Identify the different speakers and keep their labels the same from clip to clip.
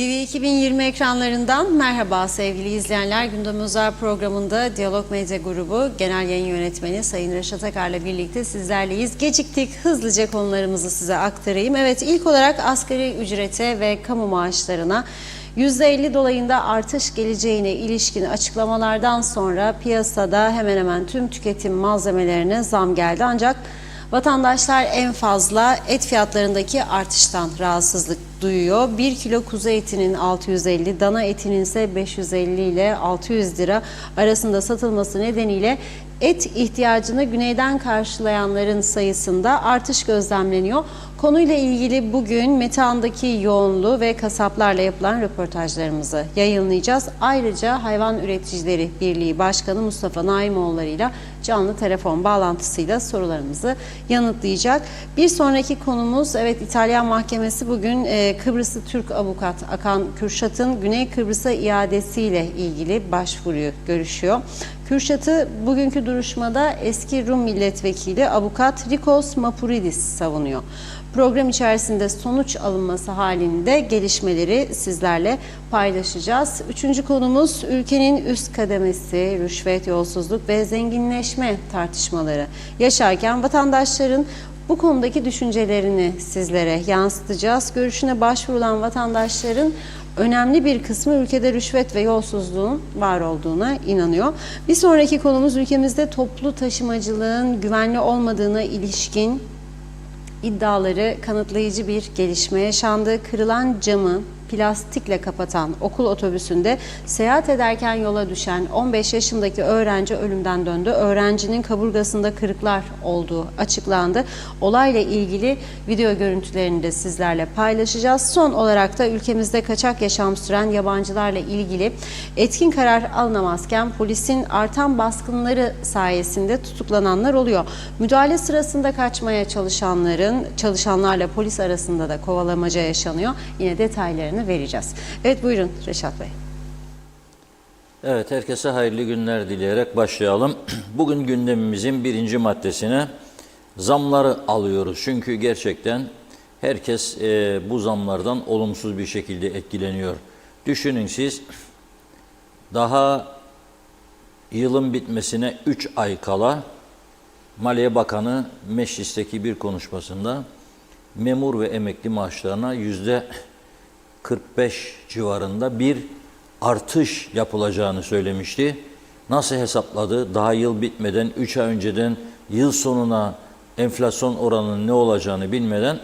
Speaker 1: TV 2020 ekranlarından merhaba sevgili izleyenler. Gündem Özel programında Diyalog Medya Grubu Genel Yayın Yönetmeni Sayın Reşat Akar'la birlikte sizlerleyiz. Geciktik, hızlıca konularımızı size aktarayım. Evet, ilk olarak asgari ücrete ve kamu maaşlarına %50 dolayında artış geleceğine ilişkin açıklamalardan sonra piyasada hemen hemen tüm tüketim malzemelerine zam geldi. Ancak vatandaşlar en fazla et fiyatlarındaki artıştan rahatsızlık duyuyor. 1 kilo kuzu etinin 650, dana etinin ise 550 ile 600 lira arasında satılması nedeniyle et ihtiyacını güneyden karşılayanların sayısında artış gözlemleniyor. Konuyla ilgili bugün Metehan'daki yoğunluğu ve kasaplarla yapılan röportajlarımızı yayınlayacağız. Ayrıca Hayvan Üreticileri Birliği Başkanı Mustafa Naimoğulları ile canlı telefon bağlantısıyla sorularımızı yanıtlayacak. Bir sonraki konumuz, evet, İtalyan Mahkemesi bugün Kıbrıslı Türk avukat Akan Kürşat'ın Güney Kıbrıs'a iadesiyle ilgili başvuruyu görüşüyor. Kürşat'ı bugünkü duruşmada eski Rum milletvekili avukat Rikos Mapuridis savunuyor. Program içerisinde sonuç alınması halinde gelişmeleri sizlerle paylaşacağız. Üçüncü konumuz ülkenin üst kademesi, rüşvet, yolsuzluk ve zenginleşme tartışmaları yaşarken vatandaşların bu konudaki düşüncelerini sizlere yansıtacağız. Görüşüne başvurulan vatandaşların önemli bir kısmı ülkede rüşvet ve yolsuzluğun var olduğuna inanıyor. Bir sonraki konumuz ülkemizde toplu taşımacılığın güvenli olmadığına ilişkin iddiaları kanıtlayıcı bir gelişme yaşandı. Kırılan camı plastikle kapatan okul otobüsünde seyahat ederken yola düşen 15 yaşındaki öğrenci ölümden döndü. Öğrencinin kaburgasında kırıklar olduğu açıklandı. Olayla ilgili video görüntülerini de sizlerle paylaşacağız. Son olarak da ülkemizde kaçak yaşam süren yabancılarla ilgili etkin karar alınamazken polisin artan baskınları sayesinde tutuklananlar oluyor. Müdahale sırasında kaçmaya çalışanlarla polis arasında da kovalamaca yaşanıyor. Yine detaylarını vereceğiz. Evet, buyurun Reşat Bey.
Speaker 2: Evet, herkese hayırlı günler dileyerek başlayalım. Bugün gündemimizin birinci maddesine zamları alıyoruz. Çünkü gerçekten herkes bu zamlardan olumsuz bir şekilde etkileniyor. Düşünün siz, daha yılın bitmesine 3 ay kala Maliye Bakanı meclisteki bir konuşmasında memur ve emekli maaşlarına %45 civarında bir artış yapılacağını söylemişti. Nasıl hesapladı? Daha yıl bitmeden 3 ay önceden yıl sonuna enflasyon oranının ne olacağını bilmeden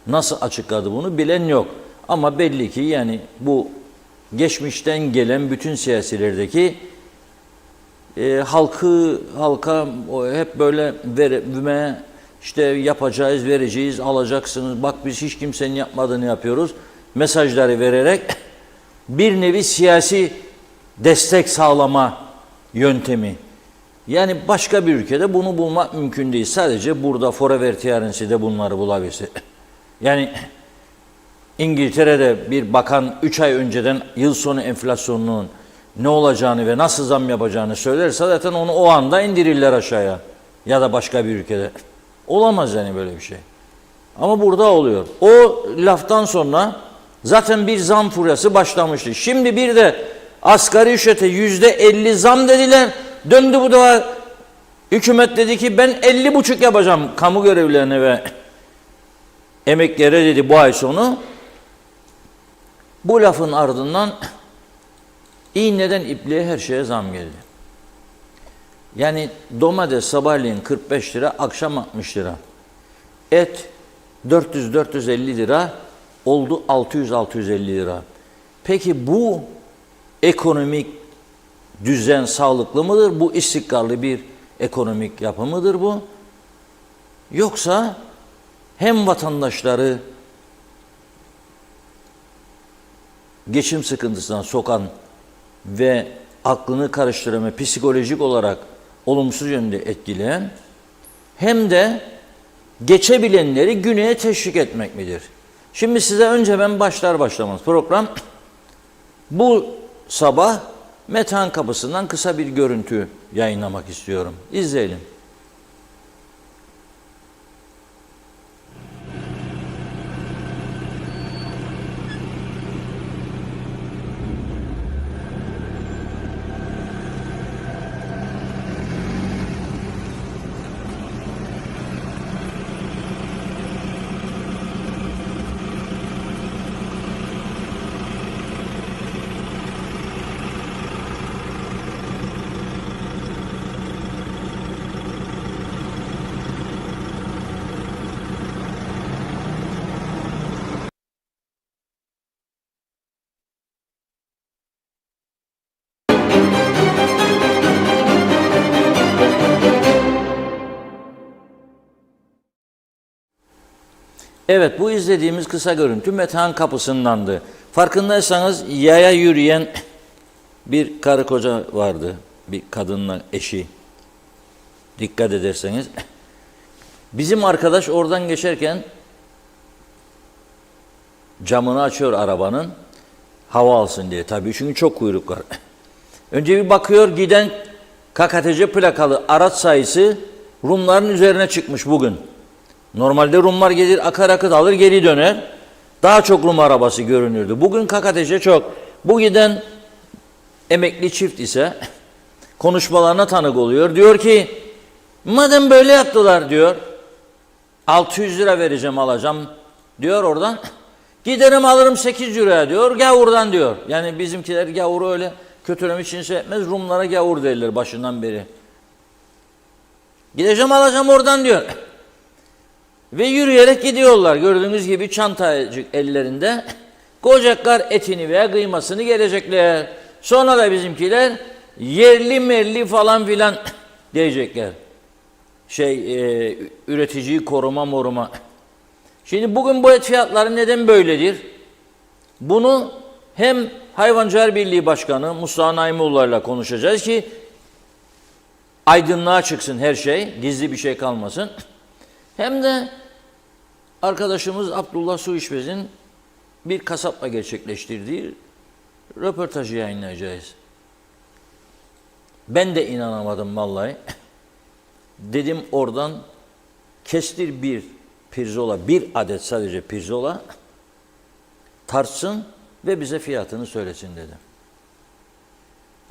Speaker 2: nasıl açıkladı bunu bilen yok. Ama belli ki yani bu geçmişten gelen bütün siyasilerdeki halka hep böyle verme, işte yapacağız, vereceğiz, alacaksınız, bak biz hiç kimsenin yapmadığını yapıyoruz mesajları vererek bir nevi siyasi destek sağlama yöntemi. Yani başka bir ülkede bunu bulmak mümkün değil. Sadece burada Forvertiyarensi'de bunları bulabilse. Yani İngiltere'de bir bakan 3 ay önceden yıl sonu enflasyonunun ne olacağını ve nasıl zam yapacağını söylerse zaten onu o anda indirirler aşağıya. Ya da başka bir ülkede. Olamaz yani böyle bir şey. Ama burada oluyor. O laftan sonra zaten bir zam furyası başlamıştı. Şimdi bir de asgari ücrete %50 zam dediler. Döndü bu da hükümet dedi ki ben 50,5 yapacağım kamu görevlilerine ve emeklilere dedi bu ay sonu. Bu lafın ardından iğneden ipliğe her şeye zam geldi. Yani domates sabahleyin 45 lira, akşam 60 lira. Et 400-450 lira oldu 600-650 lira. Peki bu ekonomik düzen sağlıklı mıdır? Bu istikrarlı bir ekonomik yapı mıdır bu? Yoksa hem vatandaşları geçim sıkıntısına sokan ve aklını karıştıran, psikolojik olarak olumsuz yönde etkileyen hem de geçebilenleri güneye teşvik etmek midir? Şimdi size önce ben başlamaz program bu sabah Metehan Kapısı'ndan kısa bir görüntü yayınlamak istiyorum. İzleyelim. Evet, bu izlediğimiz kısa görüntü Metehan Kapısı'ndandı. Farkındaysanız yaya yürüyen bir karı koca vardı. Bir kadınla eşi. Dikkat ederseniz. Bizim arkadaş oradan geçerken camını açıyor arabanın. Hava alsın diye. Tabii çünkü çok kuyruk var. Önce bir bakıyor, giden KKTC plakalı araç sayısı Rumların üzerine çıkmış bugün. Normalde Rumlar gelir, akar akıt alır, geri döner. Daha çok Rum arabası görünürdü. Bugün KKTC çok. Bu giden emekli çift ise konuşmalarına tanık oluyor. Diyor ki, madem böyle yaptılar diyor, 600 lira vereceğim, alacağım diyor oradan. Giderim alırım 8 liraya diyor, gavurdan diyor. Yani bizimkiler gavuru öyle kötülemek için şey etmez. Rumlara gavur derler başından beri. Gideceğim alacağım oradan diyor. Ve yürüyerek gidiyorlar. Gördüğünüz gibi çantacık ellerinde. Koyacaklar etini veya kıymasını, gelecekler. Sonra da bizimkiler yerli merli falan filan diyecekler. Üreticiyi koruma moruma. Şimdi bugün bu et fiyatları neden böyledir? Bunu hem Hayvancılar Birliği Başkanı Mustafa Naimoğlu ile konuşacağız ki aydınlığa çıksın her şey, gizli bir şey kalmasın. Hem de arkadaşımız Abdullah Suişvez'in bir kasapla gerçekleştirdiği röportajı yayınlayacağız. Ben de inanamadım vallahi. Dedim oradan kestir bir pirzola, bir adet sadece pirzola tartsın ve bize fiyatını söylesin dedim.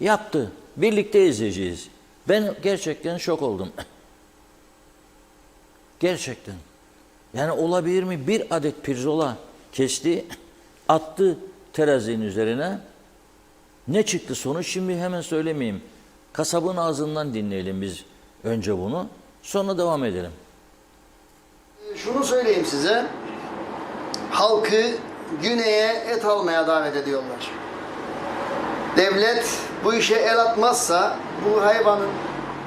Speaker 2: Yaptı. Birlikte izleyeceğiz. Ben gerçekten şok oldum. Gerçekten. Yani olabilir mi? Bir adet pirzola kesti, attı terazinin üzerine. Ne çıktı sonuç? Şimdi hemen söylemeyeyim. Kasabın ağzından dinleyelim biz önce bunu. Sonra devam edelim.
Speaker 3: Şunu söyleyeyim size. Halkı güneye et almaya davet ediyorlar. Devlet bu işe el atmazsa bu hayvanın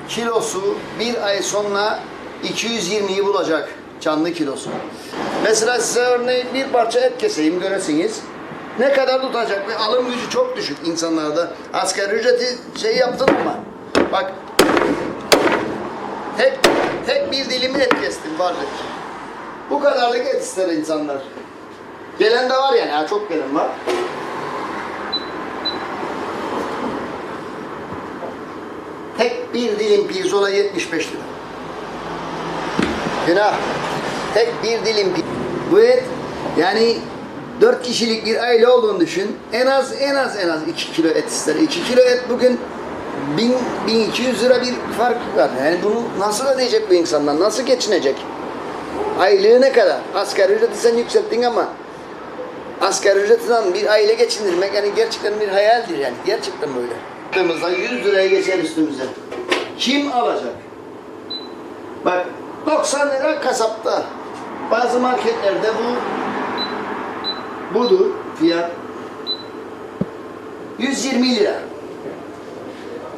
Speaker 3: kilosu bir ay sonra 220'yi bulacak, canlı kilosu. Mesela size örneğin bir parça et keseyim göresiniz. Ne kadar tutacak ve alım gücü çok düşük insanlarda. Asgari ücreti yaptın ama bak tek bir dilim et kestim vardır. Bu kadarlık et ister insanlar. Gelen de var yani, çok gelen var. Tek bir dilim pirzola 75 lira. Günah. Tek bir dilim bu et yani 4 kişilik bir aile olduğunu düşün. En az 2 kilo et ister. 2 kilo et bugün 1200 lira bir fark var. Yani bunu nasıl ödeyecek bu insanlar? Nasıl geçinecek? Aylığı ne kadar? Asgari ücreti sen yükselttin ama asgari ücretinden bir aile geçindirmek yani gerçekten bir hayaldir yani. Gerçekten böyle. Baktığımızda 100 liraya geçer üstümüze. Kim alacak? Bak 90 lira kasapta. Bazı marketlerde budur fiyat. 120 lira.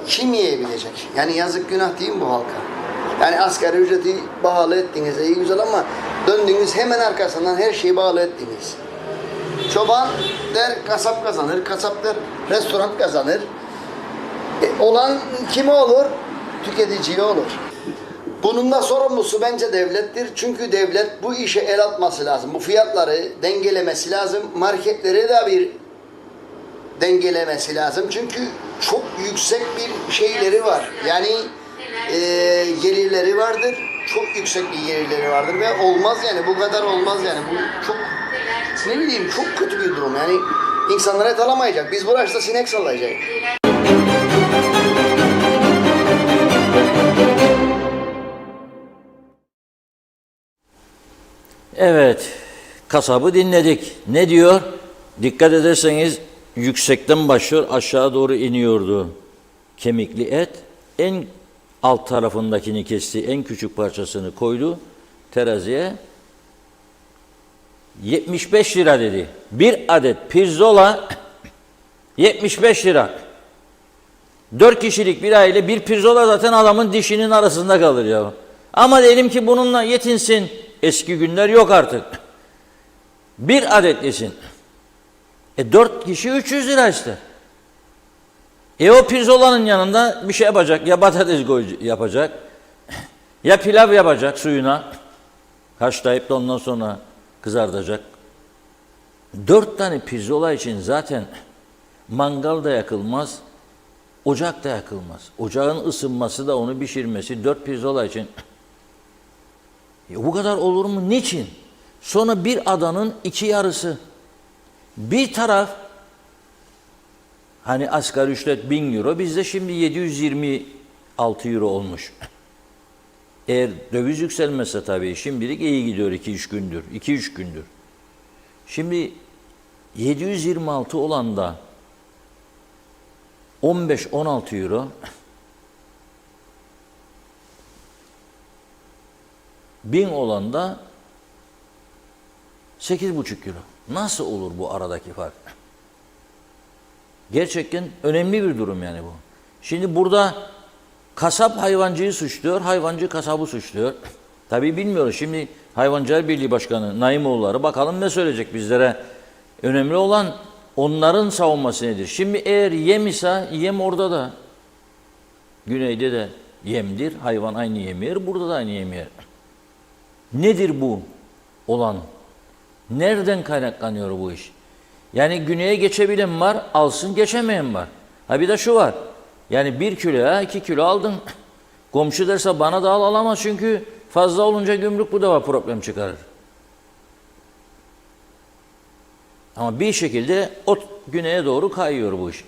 Speaker 3: Kim yiyebilecek? Yani yazık günah değil mi bu halka? Yani asgari ücreti bağlı ettiniz iyi güzel ama döndünüz hemen arkasından her şeyi bağlı ettiniz. Çoban der kasap kazanır, kasap der restoran kazanır. Olan kime olur? Tüketiciye olur. Bunun da sorumlusu bence devlettir. Çünkü devlet bu işe el atması lazım. Bu fiyatları dengelemesi lazım. Marketleri de bir dengelemesi lazım. Çünkü çok yüksek bir şeyleri var. Yani gelirleri vardır. Çok yüksek bir gelirleri vardır ve olmaz yani bu kadar olmaz yani. Bu çok ne bileyim çok kötü bir durum. Yani insanlar et alamayacak. Biz bu yaşta sinek sallayacağız.
Speaker 2: Evet, kasabı dinledik. Ne diyor? Dikkat ederseniz yüksekten başlıyor, aşağı doğru iniyordu. Kemikli et, en alt tarafındakini kesti, en küçük parçasını koydu teraziye. 75 lira dedi. Bir adet pirzola 75 lira. 4 kişilik bir aile bir pirzola zaten adamın dişinin arasında kalır ya. Ama diyelim ki bununla yetinsin. Eski günler yok artık. Bir adetlisin. 4 kişi 300 lira ister. O pirzolanın yanında bir şey yapacak. Ya patates yapacak. Ya pilav yapacak suyuna. Haşlayıp da ondan sonra kızartacak. 4 tane pirzola için zaten mangal da yakılmaz, ocak da yakılmaz. Ocağın ısınması da onu pişirmesi 4 pirzola için. Bu kadar olur mu? Niçin? Sonra bir adanın 2 yarısı. Bir taraf hani asgari ücret 1000 euro, bizde şimdi 726 euro olmuş. Eğer döviz yükselmezse tabii şimdilik iyi gidiyor 2-3 gündür. 2-3 gündür. Şimdi 726 olan da 15-16 euro 1000 olan da 8,5 euro. Nasıl olur bu aradaki fark? Gerçekten önemli bir durum yani bu. Şimdi burada kasap hayvancıyı suçluyor, hayvancı kasabı suçluyor. Tabii bilmiyoruz. Şimdi Hayvancılar Birliği Başkanı Naimoğulları bakalım ne söyleyecek bizlere. Önemli olan onların savunması nedir? Şimdi eğer yem ise yem orada da. Güneyde de yemdir. Hayvan aynı yemi yer, burada da aynı yemi yer. Nedir bu olan? Nereden kaynaklanıyor bu iş? Yani güneye geçebilen var, alsın, geçemeyen var. Ha bir de şu var. Yani 1 kiloya 2 kilo aldın. Komşu derse bana da al, alamaz çünkü fazla olunca gümrük bu da problem çıkarır. Ama bir şekilde o güneye doğru kayıyor bu iş.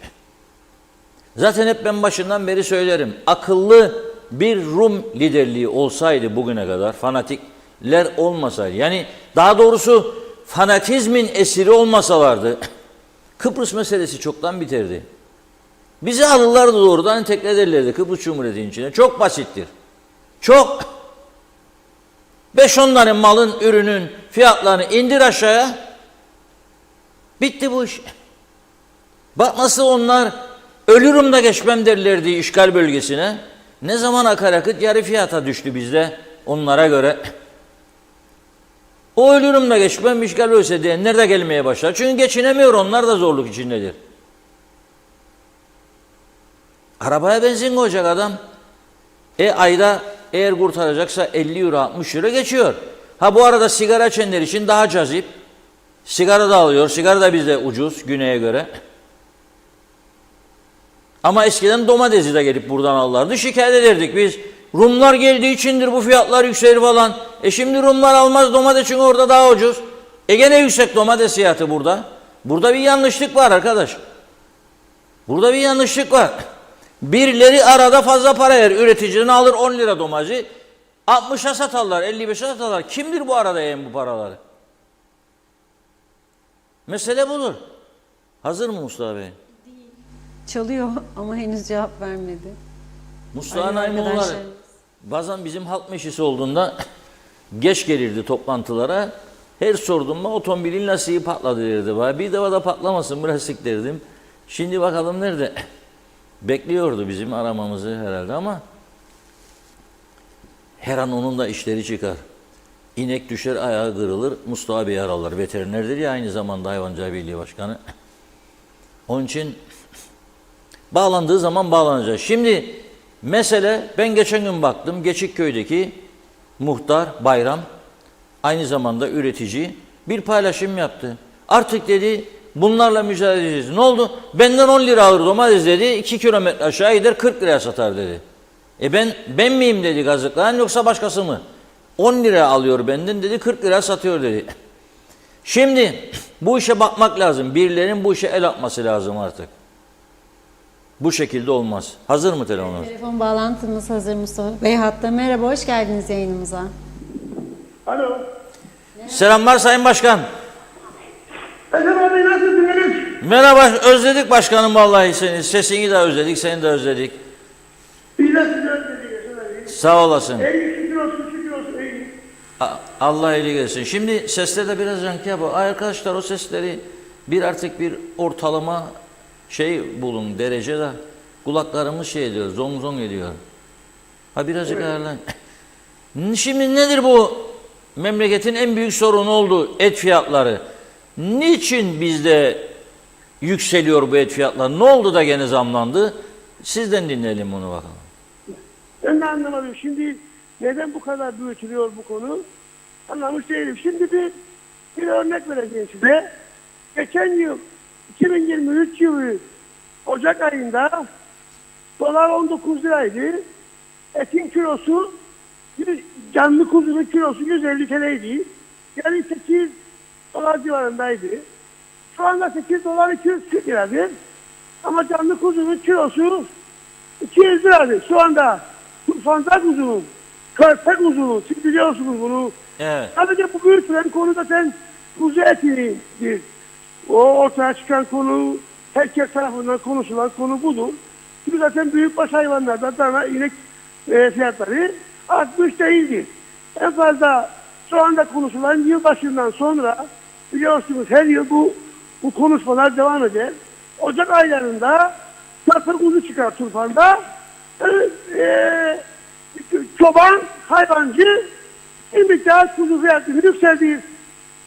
Speaker 2: Zaten hep ben başından beri söylerim. Akıllı bir Rum liderliği olsaydı bugüne kadar, fanatikler olmasaydı, yani daha doğrusu fanatizmin esiri olmasalardı, Kıbrıs meselesi çoktan biterdi. Bizi alırlardı doğrudan entegre ederlerdi Kıbrıs Cumhuriyeti'nin içine. Çok basittir. Çok. 5-10 tane malın, ürünün fiyatlarını indir aşağıya. Bitti bu iş. Bak nasıl onlar ölürüm de geçmem derlerdi işgal bölgesine. Ne zaman akaryakıt yarı fiyata düştü bizde onlara göre. O ölürüm de geçmem işgal bölgesi diyenler de gelmeye başlar. Çünkü geçinemiyor, onlar da zorluk içindedir. Arabaya benzin koyacak adam. Ayda eğer kurtaracaksa 50 euro 60 euro geçiyor. Ha bu arada sigara içenler için daha cazip. Sigara da alıyor. Sigara da bizde ucuz güneye göre. Ama eskiden domatesi de gelip buradan alırlardı. Şikayet ederdik biz. Rumlar geldiği içindir bu fiyatlar yükselir falan. Şimdi Rumlar almaz domates çünkü orada daha ucuz. Gene yüksek domates fiyatı burada. Burada bir yanlışlık var arkadaş. Burada bir yanlışlık var. Birileri arada fazla para yer. Üreticiden alır 10 lira domatesi. 60'a satarlar, 55'e satarlar. Kimdir bu arada yiyen bu paraları? Mesele budur. Hazır mı Mustafa Bey?
Speaker 1: Çalıyor ama henüz cevap vermedi.
Speaker 2: Mustafa Naimoğulları bazen bizim halk meclisi olduğunda geç gelirdi toplantılara. Her sorduğumda otomobilin lastiği patladı derdi bana. Bir defa da patlamasın biraz derdim. Şimdi bakalım nerede? Bekliyordu bizim aramamızı herhalde ama her an onun da işleri çıkar. İnek düşer ayağı kırılır, Mustafa Bey ararlar. Veterinerdir ya aynı zamanda Hayvancılar Birliği Başkanı. Onun için bağlandığı zaman bağlanacak. Şimdi mesele, ben geçen gün baktım Geçikköy'deki muhtar Bayram aynı zamanda üretici bir paylaşım yaptı. Artık dedi bunlarla mücadele edeceğiz. Ne oldu? Benden 10 lira alır domates dedi. 2 kilometre aşağı gider 40 liraya satar dedi. Ben miyim dedi gazıklayan yoksa başkası mı? 10 lira alıyor benden dedi 40 lira satıyor dedi. Şimdi bu işe bakmak lazım. Birilerinin bu işe el atması lazım artık. Bu şekilde olmaz. Hazır mı telefonunuz?
Speaker 1: Telefon bağlantımız hazır Mustafa Bey hatta. Merhaba, hoş geldiniz yayınımıza.
Speaker 4: Alo.
Speaker 2: Selamlar Sayın Başkan.
Speaker 4: Efendim abi nasılsınız?
Speaker 2: Merhaba, özledik başkanım vallahi seni. Sesini de özledik, seni de özledik.
Speaker 4: Biz de sizi özledik efendim.
Speaker 2: Sağ olasın.
Speaker 4: İyi şükür olsun şükür olsun iyi.
Speaker 2: Allah iyilik etsin. Şimdi sesle de biraz yankı yapıyor. Arkadaşlar o sesleri artık bir ortalama bulun derecede. Kulaklarımız ediyor, zong zong ediyor. Ha birazcık ayarlayın. Şimdi nedir bu? Memleketin en büyük sorunu oldu et fiyatları. Niçin bizde yükseliyor bu et fiyatları? Ne oldu da gene zamlandı? Sizden dinleyelim bunu bakalım.
Speaker 4: Ben de anlamadım. Şimdi neden bu kadar büyütülüyor bu konu? Anlamış değilim. Şimdi bir örnek vereceğim size. Geçen yıl 2023 yılı Ocak ayında dolar 19 liraydı. Etin kilosu, canlı kuzunun kilosu 150 TL'ydi. Yani 8 dolar civarındaydı. Şu anda 8 dolar 240 liradır. Ama canlı kuzunun kilosu 200 liradır. Şu anda Turfanda kuzunun, körpe kuzunun, siz biliyorsunuz bunu.
Speaker 2: Evet.
Speaker 4: Sadece bu büyütülen konu zaten kuzu etidir. O ortaya çıkan konu, herkes tarafından konuşulan konu budur. Çünkü zaten büyükbaş hayvanlarda dana, inek fiyatları artmış değildir. En fazla şu anda konuşulan yılbaşından sonra biliyorsunuz her yıl bu konuşmalar devam eder. Ocak aylarında körpe kuzu çıkar Turfan'da. Çoban, hayvancı bir miktar kuzu fiyatını yükseldiği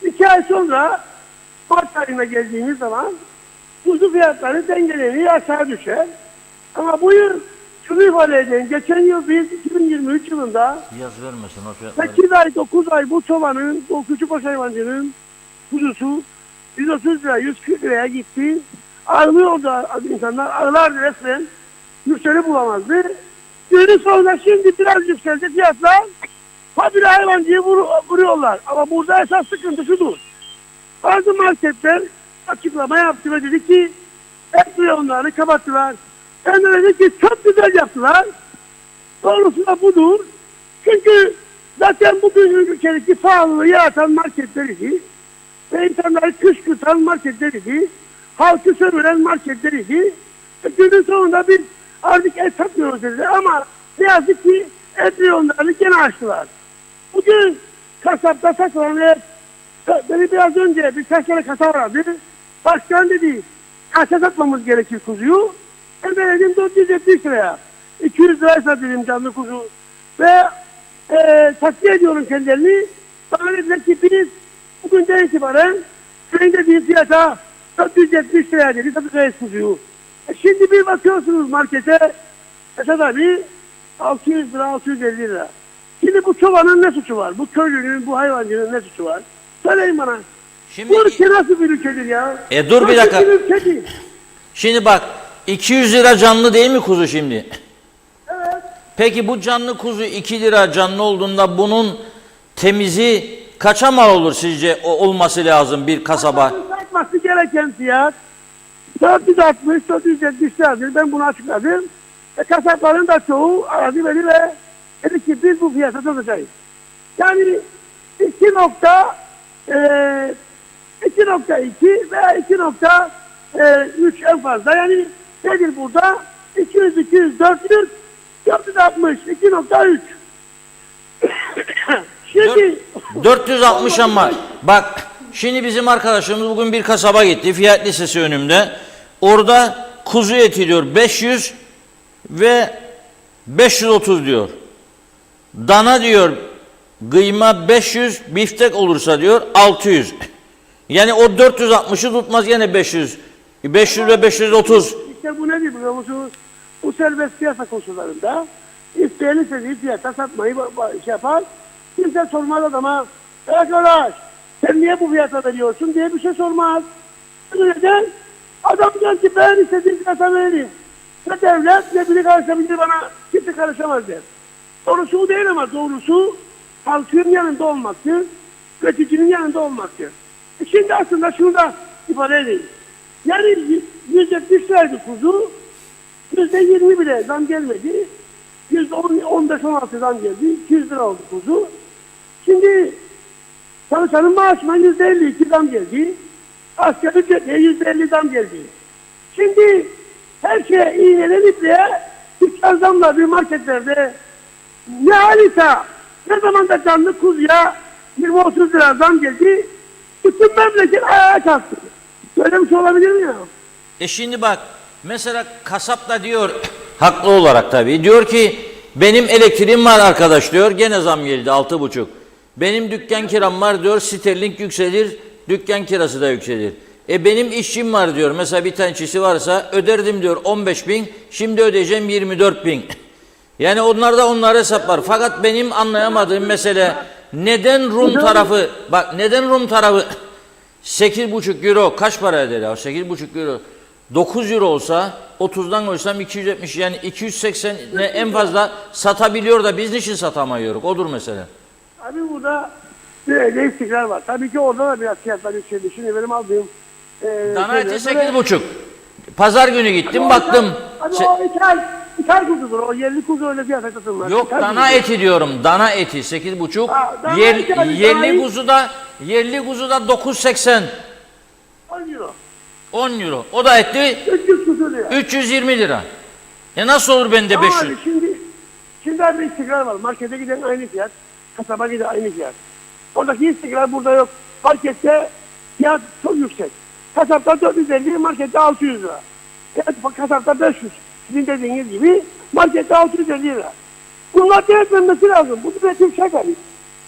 Speaker 4: 2 ay sonra Mart ayına geldiğimiz zaman kuzu fiyatları dengeleniyor, aşağı düşer. Ama bu yıl şunu ifade edeyim. Geçen yıl biz 2023 yılında
Speaker 2: Yaz vermesin o fiyatları.
Speaker 4: 8 ay, 9 ay bu çobanın, o küçükbaş hayvancının kuzusu 130 lira, 140 liraya gitti. Ağlıyordu insanlar, ağlardı resmen. Müşteri bulamazdı. Günün sonunda şimdi biraz yükseldi fiyatlar. Habire hayvancıyı vuruyorlar. Ama burada esas sıkıntı şudur. Bazı marketler açıklama yaptı ve dedi ki et reyonlarını kapattılar. Ben de dedim ki çok güzel yaptılar. Doğrusu da budur. Çünkü zaten bugün ülkedeki pahalılığı yaratan marketleriydi. Ve insanları kışkırtan marketleriydi. Halkı sömüren marketleriydi. Günün sonunda biz artık et satmıyoruz dediler ama ne yazık ki et reyonlarını gene açtılar. Bugün kasapta satılan et, beni biraz önce birkaç tane kasap aradı. Başkan dedi, kaça satmamız gerekir kuzuyu? Ben dedim 470 liraya. 200 liraya satıyorum canlı kuzu. Ve takdir ediyorum kendilerini. Bana dediler ki biz bugünden itibaren senin dediğin fiyata 470 liraya dedi satacağız kuzuyu. Şimdi bir bakıyorsunuz markete, Esad abi 600 lira, 650 lira. Şimdi bu çobanın ne suçu var? Bu köylünün, bu hayvancının ne suçu var? Söyleyin bana.
Speaker 2: Şimdi,
Speaker 4: Bu ülke nasıl bir ülkedir ya?
Speaker 2: dur bir dakika.
Speaker 4: Nasıl bir ülkedir?
Speaker 2: Şimdi bak 200 lira canlı değil mi kuzu şimdi?
Speaker 4: Evet.
Speaker 2: Peki bu canlı kuzu 2 lira canlı olduğunda bunun temizi kaça mal olur sizce olması lazım bir kasaba?
Speaker 4: Satması gereken fiyat 460-470 liradır. Ben bunu açıkladım. Kasapların da çoğu aradı beni ve dedi ki biz bu fiyata satacağız. Yani 2.2 veya 2.3 en fazla. Yani nedir burada? 200, 200, 400, 460, 2.3. Şimdi
Speaker 2: 460 ama bak şimdi bizim arkadaşımız bugün bir kasaba gitti. Fiyat listesi önümde. Orada kuzu eti diyor 500 ve 530 diyor. Dana diyor kıyma 500, biftek olursa diyor 600. Yani o 460'ı tutmaz gene 500. 500 ve 530.
Speaker 4: İşte bu nedir biliyor musunuz? Bu serbest piyasa koşullarında isteyen istediği fiyata satmayı şey yapar. Kimse sormaz adama. Arkadaş sen niye bu fiyata veriyorsun diye bir şey sormaz. Neden? Adam diyor ki ben istediğim fiyata veririm. Ne devlet ne biri karışabilir bana kimse karışamaz der. Doğrusu bu değil ama doğrusu halkın yanında olmaktır. Üreticinin yanında olmaktır. Şimdi aslında şunu da ifade edeyim. Yani 170 liraydı kuzu, %20 bile zam gelmedi. %15-16 zam geldi. 200 lira oldu kuzu. Şimdi çalışanın maaşına %52 zam geldi. Asgari ücrete %50 zam geldi. Şimdi her şeye iğnelenip de dükkan zamla bir marketlerde ne halisa ne zaman da canlı kuzuya 20-30 lira zam geldi. Bütün memleket ayağa kalktı. Böyle bir şey olabilir mi ya?
Speaker 2: Şimdi bak mesela kasap da diyor haklı olarak tabii diyor ki benim elektriğim var arkadaş diyor gene zam geldi 6,5. Benim dükkan kiram var diyor sterling yükselir Dükkan kirası da yükselir. Benim işçim var diyor. Mesela bir tane işçisi varsa öderdim diyor 15.000. Şimdi ödeyeceğim 24.000. Yani onları hesaplar. Fakat benim anlayamadığım mesele neden Rum tarafı, bak neden Rum tarafı 8,5 euro kaç para eder ya? 8,5 euro 9 euro olsa 30'dan koysam 270 yani 280 en fazla satabiliyor da biz niçin satamıyoruz? Odur mesele.
Speaker 4: Abi burada bir istikrar var. Tabii ki orada da biraz fiyatlar yükseldi. Şimdi benim aldığım
Speaker 2: Dana eti 8,5. Pazar günü gittim baktım.
Speaker 4: Abi o ithal kuzudur. O yerli kuzu öyle fiyata satılmaz.
Speaker 2: Yok
Speaker 4: İthal
Speaker 2: dana
Speaker 4: kuzu.
Speaker 2: eti diyorum. Dana eti 8,5.
Speaker 4: Dana eti abi,
Speaker 2: Yerli kuzu da 9,80.
Speaker 4: 10 euro.
Speaker 2: 10 euro. O da etti
Speaker 4: 300 kuzu lira.
Speaker 2: 320 lira. Nasıl olur bende
Speaker 4: Ama
Speaker 2: 500?
Speaker 4: abi şimdi abi istikrar var. Markete giden aynı fiyat. Kasaba giden aynı fiyat. Oradaki istikrar burada yok. Markette fiyat çok yüksek. Kasapta 450, markette 600 lira. Yani kasapta 500. Sizin dediğiniz gibi markette 650 lira. Bunlar denetlenmesi lazım. Bu üretim şaka.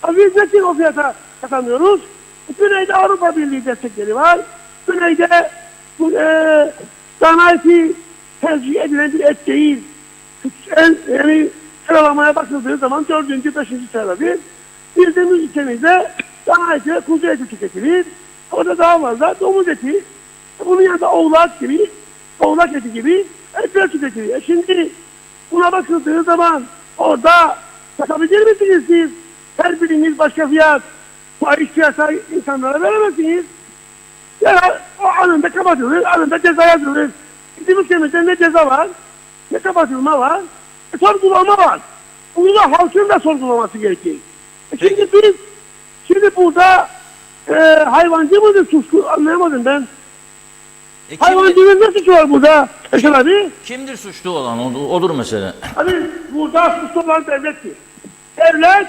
Speaker 4: Abi biz niçin o fiyata satamıyoruz? Güneyde Avrupa Birliği destekleri var. Güneyde dana eti tercih edilen bir et değil. Yani sıralamaya bakıldığı zaman 4. 5. sıradadır. Bizim ülkemizde dana eti ve kuzu eti tüketilir. Orada daha fazla domuz eti. Bunun yanında oğlak eti gibi etler tüketilir. Şimdi buna bakıldığı zaman orada satabilir misiniz siz? Her biriniz başka fiyat. Fahiş fiyata insanlara veremezsiniz. Ya o anında kapatılır, anında ceza yazılır. Bizim ülkemizde ne ceza var, ne kapatılma var, sorgulama var. Bunu da halkın da sorgulaması gerekir. Şimdi burada hayvancı mıdır suçlu anlayamadım ben. Hayvancının ne suçu var burada Eşen abi?
Speaker 2: Kimdir suçlu olan? Odur mesele.
Speaker 4: Abi burada suçlu olan devlettir. Devlet,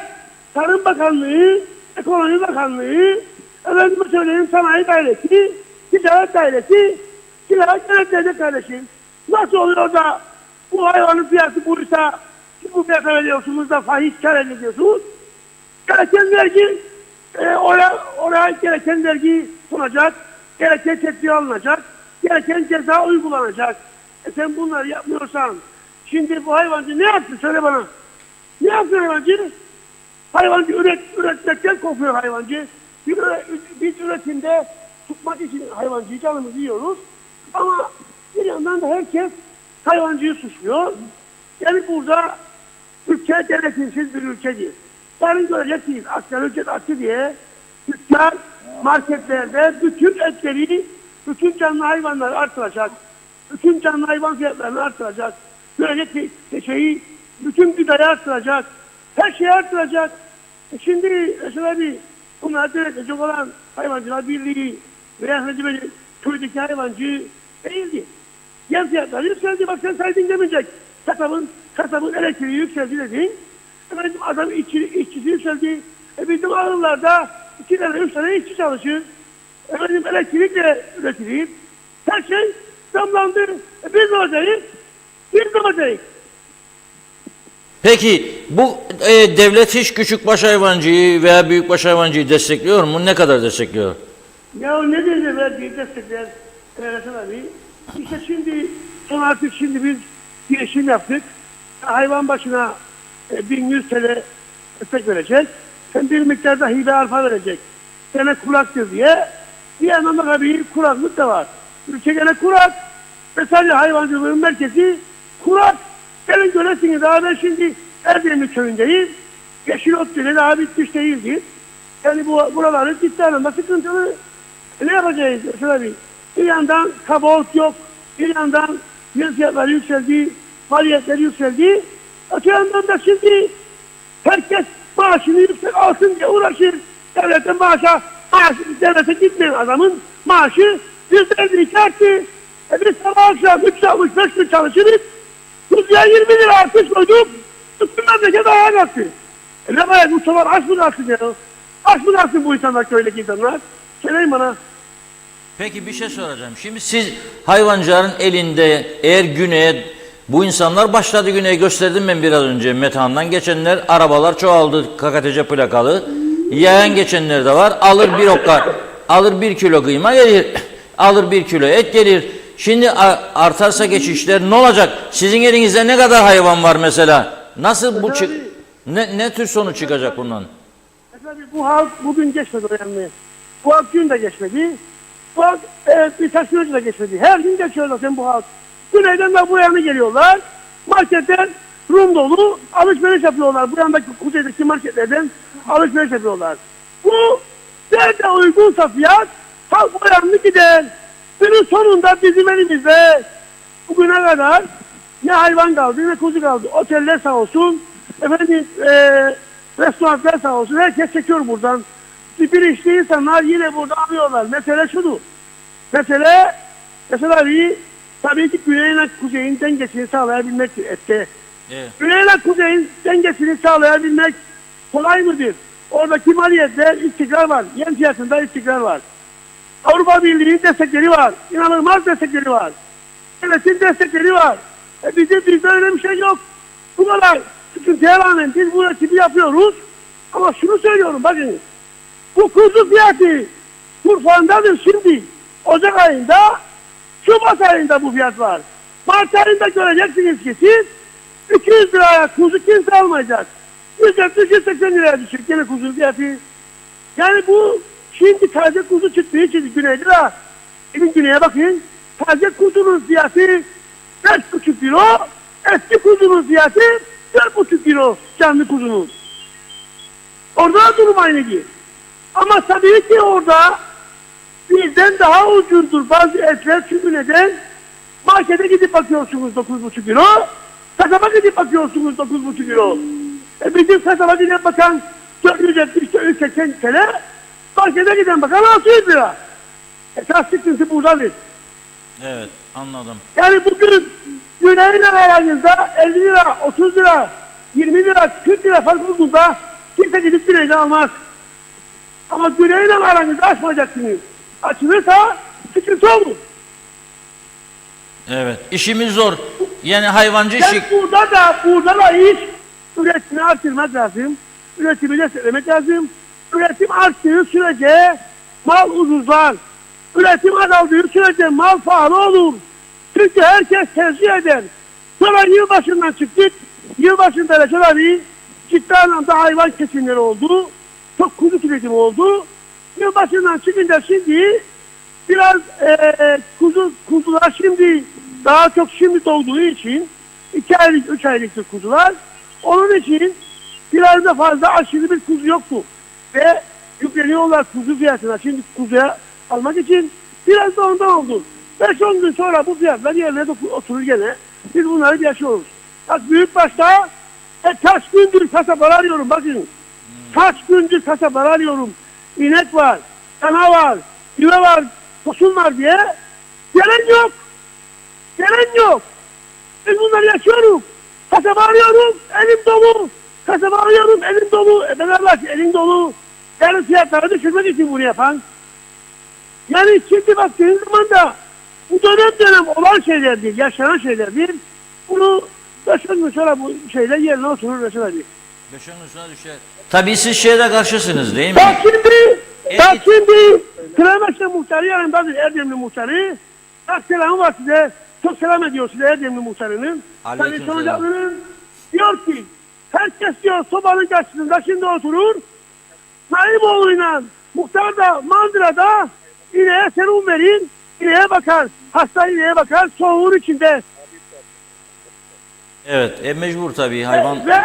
Speaker 4: Tarım Bakanlığı, Ekonomi Bakanlığı, efendime söyleyeyim Sanayi Dairesi, Ticaret Dairesi, Ticaret Devlet kardeşim. Nasıl oluyor da bu hayvanın fiyatı buysa bu fiyata veriyorsunuz da fahiş kar elde ediyorsunuz? Gereken vergi oraya gereken vergi sunacak, gereken tedbir alınacak, gereken ceza uygulanacak. Sen bunları yapmıyorsan şimdi bu hayvancı ne yapsın söyle bana? Ne yapsın hayvancı? Hayvancı üretmekten korkuyor hayvancı. Biz üretimde tutmak için hayvancıyı canımızı yiyoruz. Ama bir yandan da herkes hayvancıyı suçluyor. Yani burada ülke denetimsiz bir ülkedir. Yarın göreceksiniz asgari ücret arttı diye dükkan, marketlerde bütün etleri, bütün canlı hayvanları artıracak. Bütün canlı hayvan fiyatlarını artıracak. Görecek bütün gıdayı artıracak. Her şeyi artıracak. Şimdi mesela bunlar denetlecek olan hayvancılar birliği veya köydeki hayvancı değildi. Yem fiyatları yükseldi. Bak sen saydın demeyecek. Kasabın elektriği yükseldi dedin. Efendim adam işçisi yükseldi. Bizim ağırlarda 2 tane 3 tane işçi çalışır. Efendim elektrikle üretilir. Her şey zamlandı. Biz ne olacağız? Biz ne olacağız?
Speaker 2: Peki bu devlet hiç küçükbaş hayvancıyı veya büyükbaş hayvancıyı destekliyor mu? Ne kadar destekliyor?
Speaker 4: Ya ne dedi verdiği destekler Hasan abi? İşte şimdi biz girişim yaptık. Hayvan başına 1100 TL destek verecek. Hem bir miktarda hibe alfa verecek. Gene kuraktır diye. Bir yandan da bir kuraklık da var. Ülke gene kurak. Mesela hayvancılığın merkezi kurak. Gelin göresiniz daha ben şimdi Erdemli köyündeyim. Yeşilot bile daha bitmiş değildir. Yani buraların ciddi anlamda sıkıntılı. Ne yapacağız mesela bir yandan kabaot yok. Bir yandan yem fiyatları yükseldi. Maliyetleri yükseldi. Öte yandan da şimdi herkes maaşını yüksek alsın diye uğraşır. Devlete gitmeyen adamın maaşı %52 arttı. Biz sabah akşam 365 gün çalışırız. Kuzuya 20 lira artış koyduk. Bütün memleket ayağa kalktı. Ne bayağı bu çoban aç mı kalksın ya? Aç mı kalksın bu insanlar, köydeki insanlar? Söyleyin bana.
Speaker 2: Peki bir şey soracağım. Şimdi siz hayvancıların elinde eğer güneye bu insanlar başladı güneye gösterdim ben biraz önce Metehan'dan geçenler arabalar çoğaldı KKTC plakalı. Yayan geçenler de var. Alır bir okka alır 1 kilo kıyma gelir, alır 1 kilo et gelir. Şimdi artarsa geçişler ne olacak? Sizin elinizde ne kadar hayvan var mesela? Nasıl bu ne tür sonuç çıkacak bundan?
Speaker 4: Mesela bu halk bugün geçmedi önemli. Bu halk dün de geçmedi. Bu halk birkaç gün önce de geçmedi. Her gün geçiyor zaten bu halk. Güneyden de bu yana geliyorlar. Marketten Rum dolu alışveriş yapıyorlar. Bu yandaki kuzeydeki marketlerden alışveriş yapıyorlar. Bu nerede uygunsa fiyat halk bu yanına gider. Günün sonunda bizim elimizde bugüne kadar ne hayvan kaldı ne kuzu kaldı. Oteller sağ olsun, efendim restoranlar sağ olsun. Herkes çekiyor buradan. Bilinçli insanlar yine burada alıyorlar. Mesele şudur. Mesela tabii ki güneyle kuzeyin dengesini sağlayabilmektir ette.
Speaker 2: Evet.
Speaker 4: Güneyle kuzeyin dengesini sağlayabilmek kolay mıdır? Oradaki maliyette istikrar var. Yem fiyatında istikrar var. Avrupa Birliği'nin destekleri var. İnanılmaz destekleri var. Devletin destekleri var. Bizde öyle bir şey yok. Bu kadar sıkıntıya rağmen biz bu üretimi yapıyoruz. Ama şunu söylüyorum bakın. Bu kuzu fiyatı Turfan'dadır şimdi. Ocak ayında, Şubat ayında bu fiyat var. Mart ayında göreceksiniz ki siz 200 liraya kuzu kimse almayacak. 180 liraya düşecek gene kuzu fiyatı. Yani bu şimdi taze kuzu çıktığı için güneyde de gidin güneye bakın. Taze kuzunun fiyatı 5,5 kilo, eski kuzunun fiyatı 4,5 kilo canlı kuzunun. Orada da durum aynı gibi. Ama tabii ki orada bizden daha ucuzdur bazı etler çünkü neden? Markete gidip bakıyorsunuz 9,5 kilo, kasaba gidip bakıyorsunuz 9,5 kilo. Bizim kasaba gidip bakan 470-480 TL, markete giden bakan 600 lira. Esas sıkıntı buradadır.
Speaker 2: Evet, anladım.
Speaker 4: Yani bugün güneyle aranızda 50 lira, 30 lira, 20 lira, 40 lira fark olduğunda kimse gidip güneyle almaz. Ama güneyle aranızda açmayacaksınız. Açılırsa sıkıntı olur.
Speaker 2: Evet, işimiz zor. Yani hayvancı
Speaker 4: Yani
Speaker 2: işi...
Speaker 4: burada da iş üretimi artırmak lazım. Üretimi desteklemek lazım. Üretim arttığı sürece mal ucuzlar. Üretim azaldığı sürece mal pahalı olur. Çünkü herkes tercih eder. Sonra yılbaşından çıktık. Yılbaşında Reşat abi ciddi anlamda hayvan kesimleri oldu. Çok kuzu tüketimi oldu. Yılbaşından çıkınca şimdi biraz kuzular şimdi daha çok şimdi doğduğu için 2 aylık 3 aylıktır kuzular. Onun için biraz da fazla aşırı bir kuzu yoktu. Ve yükleniyorlar kuzu fiyatına. Şimdi kuzuya almak için biraz da ondan oldu. 5-10 gün sonra bu fiyatlar yerine oturur gene. Biz bunları yaşıyoruz. Bak büyük başta kaç gündür kasabalar arıyorum bakın. Kaç gündür kasabalar arıyorum. İnek var, dana var, düve var, tosun var diye. Gelen yok. Gelen yok. Biz bunları yaşıyoruz. Kasaba arıyorum, elim dolu. Kasaba arıyorum, elim dolu. Ben Allah elim dolu. Yani fiyatları düşürmek için bunu yapan. Yani şimdi baktığın zaman da bu dönem olan şeylerdir, yaşanan şeylerdir. Bunu 5-10 gün sonra bu şeyler yerine oturur Reşat abi.
Speaker 2: 5-10 gün sonra düşer. Tabii siz şeye karşısınız değil mi?
Speaker 4: Bak şimdi Kırameşte muhtarı yanındadır, Erdemli muhtarı. Bak selamı var size. Çok selam ediyor size Erdemli muhtarının.
Speaker 2: Aleykümselam.
Speaker 4: Diyor ki herkes diyor sobanın karşısında şimdi oturur. Naimoğlu'yla muhtar da mandırada ineğe serum verir. İneğe bakar. Hasta ineğe bakar. Soğuğun içinde.
Speaker 2: Evet, mecbur tabii hayvan.
Speaker 4: Ve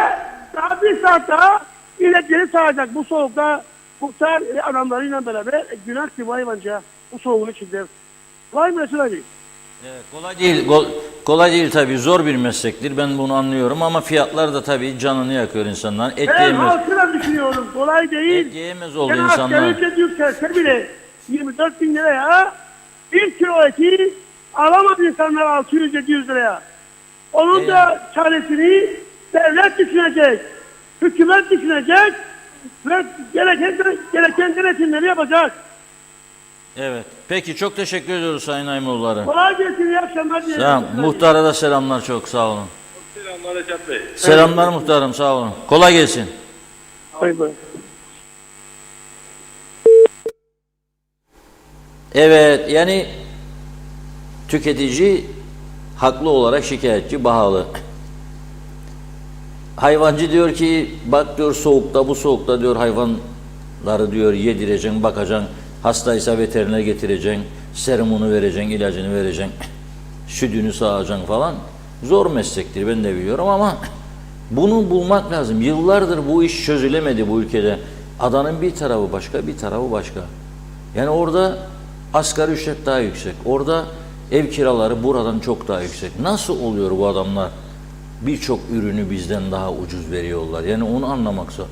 Speaker 4: daha bir saat daha inekleri sağacak bu soğukta. Muhtar adamlarıyla beraber günah ki bu hayvanca bu soğuğun içinde. Vay mesela değil.
Speaker 2: Evet, kolay değil tabii, zor bir meslektir, ben bunu anlıyorum ama fiyatlar da tabii canını yakıyor insanların. Et
Speaker 4: Ben
Speaker 2: yiyemez.
Speaker 4: halkına düşünüyorum. Kolay değil.
Speaker 2: Et yiyemez oldu
Speaker 4: Yani
Speaker 2: insanlar.
Speaker 4: asgari ücret yükselse bile 24 bin liraya 1 kilo eti alamaz insanlar 600-700 liraya. Onun da çaresini devlet düşünecek. Hükümet düşünecek ve gereken denetimleri yapacak.
Speaker 2: Evet. Peki çok teşekkür ediyoruz Sayın Aymoğulları.
Speaker 4: Kolay gelsin, iyi akşamlar dilerim.
Speaker 2: Sağ olun. Muhtara da selamlar, çok sağ olun.
Speaker 5: Selamlar Recep Bey.
Speaker 2: Selamlar muhtarım, sağ olun. Kolay gelsin.
Speaker 4: Bay bay.
Speaker 2: Evet, yani tüketici haklı olarak şikayetçi, pahalı. Hayvancı diyor ki bak diyor soğukta, bu soğukta diyor hayvanları diyor yedireceksin, bakacaksın, hastaysa veteriner getireceksin, serumunu vereceksin, ilacını vereceksin, sütünü sağacaksın falan. Zor meslektir, ben de biliyorum ama bunu bulmak lazım. Yıllardır bu iş çözülemedi bu ülkede. Adanın bir tarafı başka, bir tarafı başka. Yani orada asgari ücret daha yüksek. Orada ev kiraları buradan çok daha yüksek. Nasıl oluyor bu adamlar? Birçok ürünü bizden daha ucuz veriyorlar. Yani onu anlamak zor.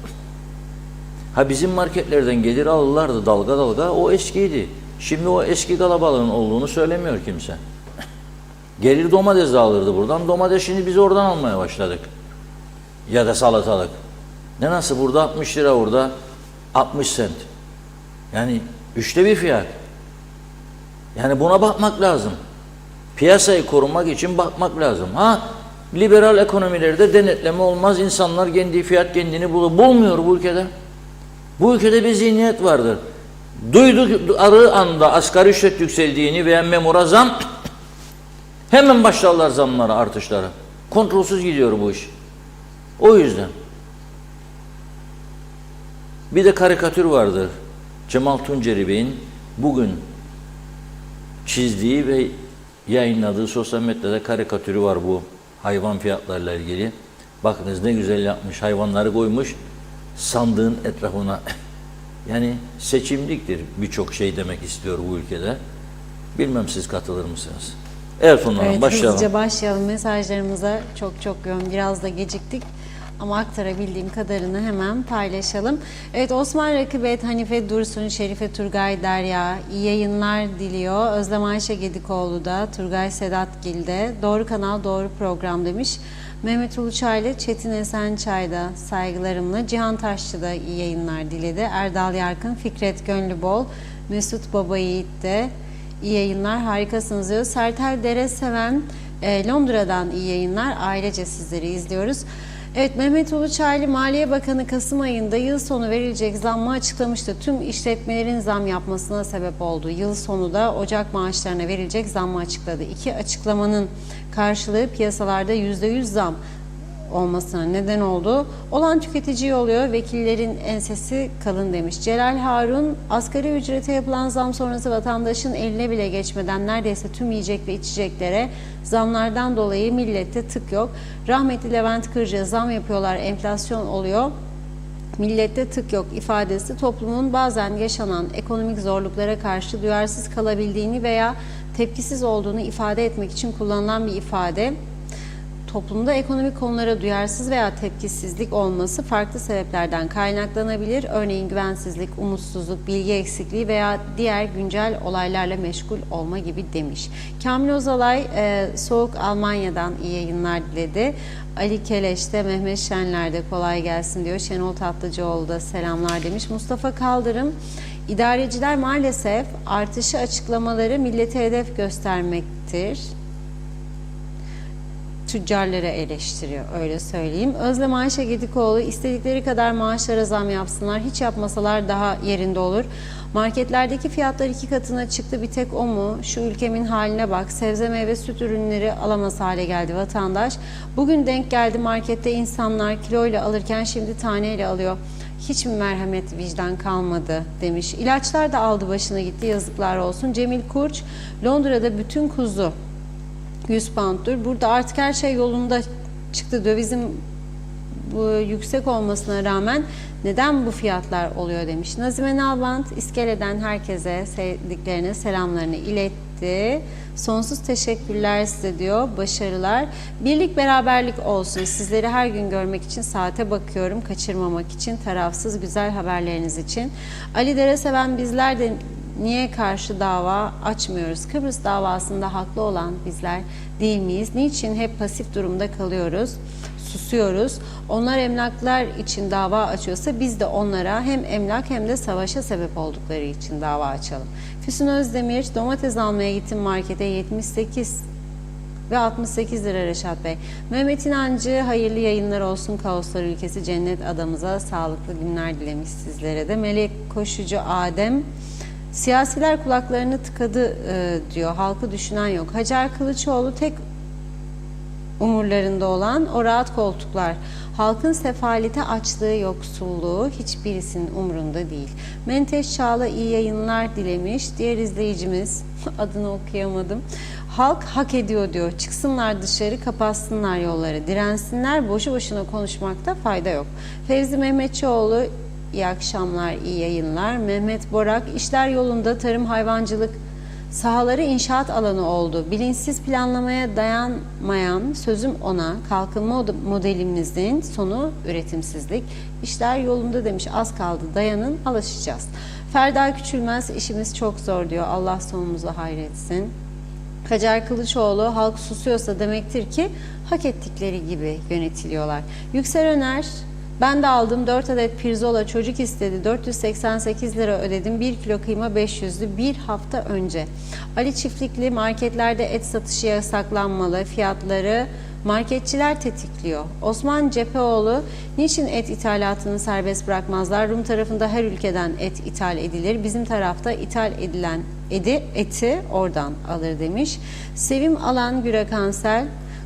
Speaker 2: Ha bizim marketlerden gelir alırlardı dalga dalga, o eskiydi. Şimdi o eski kalabalığın olduğunu söylemiyor kimse. Gelir domates de alırdı buradan. Domates şimdi biz oradan almaya başladık. Ya da salatalık. Ne nasıl burada 60 lira, orada 60 sent. Yani üçte bir fiyat. Yani buna bakmak lazım. Piyasayı korumak için bakmak lazım. Ha, liberal ekonomilerde denetleme olmaz. İnsanlar kendi fiyat kendini bulur. Bulmuyor bu ülkede. Bu ülkede bir zihniyet vardır. Duyduk arı anda asgari ücret yükseldiğini veya memura zam, hemen başlarlar zamlara, artışlara. Kontrolsüz gidiyor bu iş. O yüzden. Bir de karikatür vardır. Cemal Tunceli Bey'in bugün çizdiği ve yayınladığı sosyal medyada karikatürü var bu hayvan fiyatlarıyla ilgili. Bakınız ne güzel yapmış. Hayvanları koymuş sandığın etrafına. Yani seçimliktir birçok şey demek istiyor bu ülkede. Bilmem siz katılır mısınız? Evet Funda Hanım,
Speaker 1: Evet,
Speaker 2: başlayalım.
Speaker 1: hızlıca başlayalım. Mesajlarımıza çok yoğun, biraz da geciktik. Ama aktarabildiğim kadarını hemen paylaşalım. Evet, Osman Rakibet, Hanife Dursun, Şerife Turgay Derya iyi yayınlar diliyor. Özlem Ayşe Gedikoğlu da, Turgay Sedat Gil'de doğru kanal doğru program demiş. Mehmet Uluçaylı, Çetin Esençay da saygılarımla, Cihan Taşçı da iyi yayınlar diledi. Erdal Yarkın, Fikret Gönlübol, Mesut Baba Yiğit de iyi yayınlar, harikasınız diyor. Sertel Dere Seven, Londra'dan iyi yayınlar, ailece sizleri izliyoruz. Evet, Mehmet Uluçaylı, Maliye Bakanı Kasım ayında yıl sonu verilecek zammı açıklamıştı. Tüm işletmelerin zam yapmasına sebep oldu. Yıl sonu da Ocak maaşlarına verilecek zammı açıkladı. İki açıklamanın karşılığı piyasalarda %100 zam olmasına neden oldu. Olan tüketiciye oluyor, vekillerin ensesi kalın demiş. Celal Harun, asgari ücrete yapılan zam sonrası vatandaşın eline bile geçmeden neredeyse tüm yiyecek ve içeceklere zamlardan dolayı millette tık yok. Rahmetli Levent Kırca, zam yapıyorlar, enflasyon oluyor, millette tık yok ifadesi toplumun bazen yaşanan ekonomik zorluklara karşı duyarsız kalabildiğini veya tepkisiz olduğunu ifade etmek için kullanılan bir ifade. Toplumda ekonomik konulara duyarsız veya tepkisizlik olması farklı sebeplerden kaynaklanabilir. Örneğin güvensizlik, umutsuzluk, bilgi eksikliği veya diğer güncel olaylarla meşgul olma gibi demiş. Kamil Ozalay, Soğuk Almanya'dan iyi yayınlar diledi. Ali Keleş de, Mehmet Şenler de kolay gelsin diyor. Şenol Tatlıcıoğlu da selamlar demiş. Mustafa Kaldırım, idareciler maalesef artışı açıklamaları millete hedef göstermektir. Tüccarları eleştiriyor, öyle söyleyeyim. Özlem Ayşe Gedikoğlu, istedikleri kadar maaşlara zam yapsınlar, hiç yapmasalar daha yerinde olur. Marketlerdeki fiyatlar 2 katına çıktı, bir tek o mu? Şu ülkemin haline bak, sebze meyve süt ürünleri alamaz hale geldi vatandaş. Bugün denk geldi, markette insanlar kiloyla alırken şimdi taneyle alıyor. Hiç mi merhamet, vicdan kalmadı demiş. İlaçlar da aldı başına gitti, yazıklar olsun. Cemil Kurç, Londra'da bütün kuzu 100 pound'dur. Burada artık her şey yolunda çıktı. Dövizin bu yüksek olmasına rağmen neden bu fiyatlar oluyor demiş. Nazime Nalbant, İskele'den herkese sevdiklerine selamlarını iletti. Sonsuz teşekkürler size diyor. Başarılar. Birlik beraberlik olsun. Sizleri her gün görmek için saate bakıyorum. Kaçırmamak için, tarafsız güzel haberleriniz için. Ali Dereseven, bizler de niye karşı dava açmıyoruz? Kıbrıs davasında haklı olan bizler değil miyiz? Niçin hep pasif durumda kalıyoruz? Susuyoruz. Onlar emlaklar için dava açıyorsa biz de onlara hem emlak hem de savaşa sebep oldukları için dava açalım. Füsun Özdemir, domates almaya gittim markete 78 ve 68 lira Reşat Bey. Mehmet İnancı, hayırlı yayınlar olsun, kaoslar ülkesi cennet adamıza sağlıklı günler dilemiş sizlere de. Melek Koşucu Adem, Siyasiler kulaklarını tıkadı diyor. Halkı düşünen yok. Hacer Kılıçoğlu tek umurlarında olan o rahat koltuklar. Halkın sefaleti, açlığı, yoksulluğu hiçbirisinin umrunda değil. Menteş Çağla iyi yayınlar dilemiş. Diğer izleyicimiz, adını okuyamadım. Halk hak ediyor diyor. Çıksınlar dışarı, kapatsınlar yolları. Dirensinler, boşu boşuna konuşmakta fayda yok. Fevzi Mehmetçioğlu, iyi akşamlar, iyi yayınlar. Mehmet Borak, işler yolunda, tarım, hayvancılık sahaları inşaat alanı oldu. Bilinçsiz planlamaya dayanmayan sözüm ona, kalkınma modelimizin sonu üretimsizlik. İşler yolunda demiş, az kaldı, dayanın, alışacağız. Ferda Küçülmez, işimiz çok zor diyor. Allah sonumuzu hayretsin. Hacer Kılıçoğlu, halk susuyorsa demektir ki hak ettikleri gibi yönetiliyorlar. Yüksel Öner, ben de aldım 4 adet pirzola, çocuk istedi, 488 lira ödedim, 1 kilo kıyma 500'lü bir hafta önce. Ali Çiftlikli, marketlerde et satışı yasaklanmalı, fiyatları marketçiler tetikliyor. Osman Cepheoğlu, niçin et ithalatını serbest bırakmazlar? Rum tarafında her ülkeden et ithal edilir, bizim tarafta ithal edilen eti oradan alır demiş. Sevim Alan Gürekansel,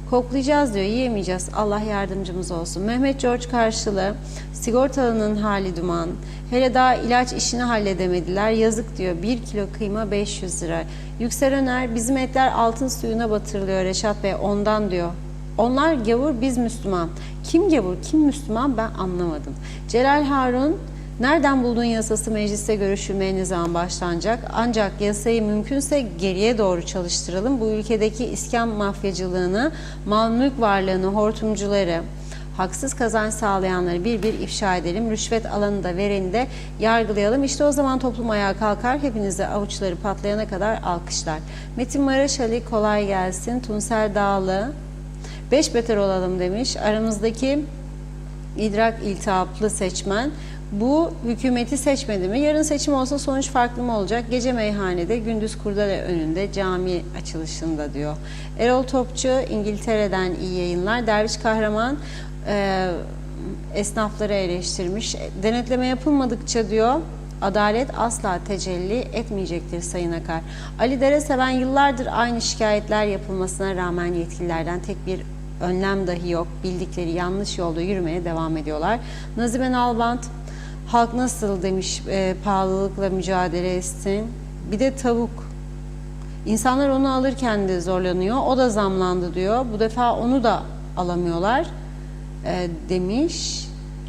Speaker 1: koklayacağız diyor, yiyemeyeceğiz. Allah yardımcımız olsun. Mehmet George Karşılı, sigortalının hali duman. Hele daha ilaç işini halledemediler. Yazık diyor. 1 kilo kıyma 500 lira. Yüksel Öner, bizim etler altın suyuna batırılıyor Reşat Bey, ondan diyor. Onlar gavur, biz Müslüman. Kim gavur, kim Müslüman ben anlamadım. Celal Harun, nereden bulduğun yasası mecliste görüşülmeye ne zaman başlanacak? Ancak yasayı mümkünse geriye doğru çalıştıralım. Bu ülkedeki iskan mafyacılığını, mal mülk varlığını, hortumcuları, haksız kazanç sağlayanları bir bir ifşa edelim. Rüşvet alanı da vereni de yargılayalım. İşte o zaman toplum ayağa kalkar. Hepinize avuçları patlayana kadar alkışlar. Metin Maraş Ali, kolay gelsin. Tunsel Dağlı, 5 beter olalım demiş. Aramızdaki idrak iltihaplı seçmen bu hükümeti seçmedi mi? Yarın seçim olsa sonuç farklı mı olacak? Gece meyhanede, gündüz kurdele önünde, cami açılışında diyor. Erol Topçu, İngiltere'den iyi yayınlar. Derviş Kahraman esnafları eleştirmiş. Denetleme yapılmadıkça diyor, adalet asla tecelli etmeyecektir Sayın Akar. Ali Dereseven, yıllardır aynı şikayetler yapılmasına rağmen yetkililerden tek bir önlem dahi yok. Bildikleri yanlış yolda yürümeye devam ediyorlar. Nazime Nalbant, halk nasıl demiş, pahalılıkla mücadele etsin. Bir de tavuk. İnsanlar onu alırken de zorlanıyor. O da zamlandı diyor. Bu defa onu da alamıyorlar demiş.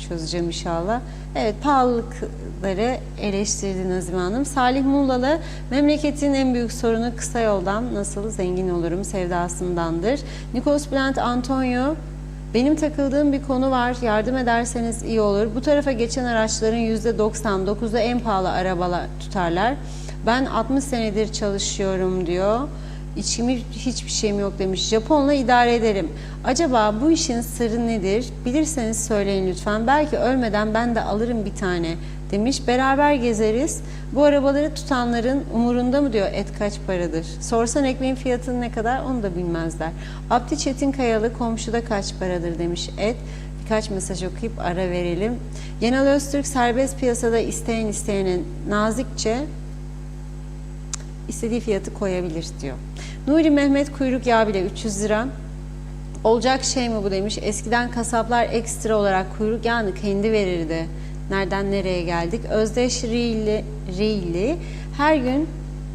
Speaker 1: Çözeceğim inşallah. Evet, pahalılıkları eleştirdi Nazime Hanım. Salih Muğlalı, memleketin en büyük sorunu kısa yoldan nasıl zengin olurum sevdasındandır. Nikos Bülent Antonio, benim takıldığım bir konu var, yardım ederseniz iyi olur. Bu tarafa geçen araçların %99'u en pahalı arabalar tutarlar. Ben 60 senedir çalışıyorum diyor. İçimi hiçbir şeyim yok demiş. Japonla idare ederim. Acaba bu işin sırrı nedir? Bilirseniz söyleyin lütfen. Belki ölmeden ben de alırım bir tane demiş. Beraber gezeriz. Bu arabaları tutanların umurunda mı diyor et kaç paradır? Sorsan ekmeğin fiyatını ne kadar onu da bilmezler. Abdi Çetinkayalı, komşuda kaç paradır demiş et. Birkaç mesaj okuyup ara verelim. Yenal Öztürk, serbest piyasada isteyen isteyene nazikçe istediği fiyatı koyabilir diyor. Nuri Mehmet, kuyruk yağı bile 300 lira. Olacak şey mi bu demiş. Eskiden kasaplar ekstra olarak kuyruk yağını kendi verirdi. Nereden nereye geldik? Özdeş Riyli, her gün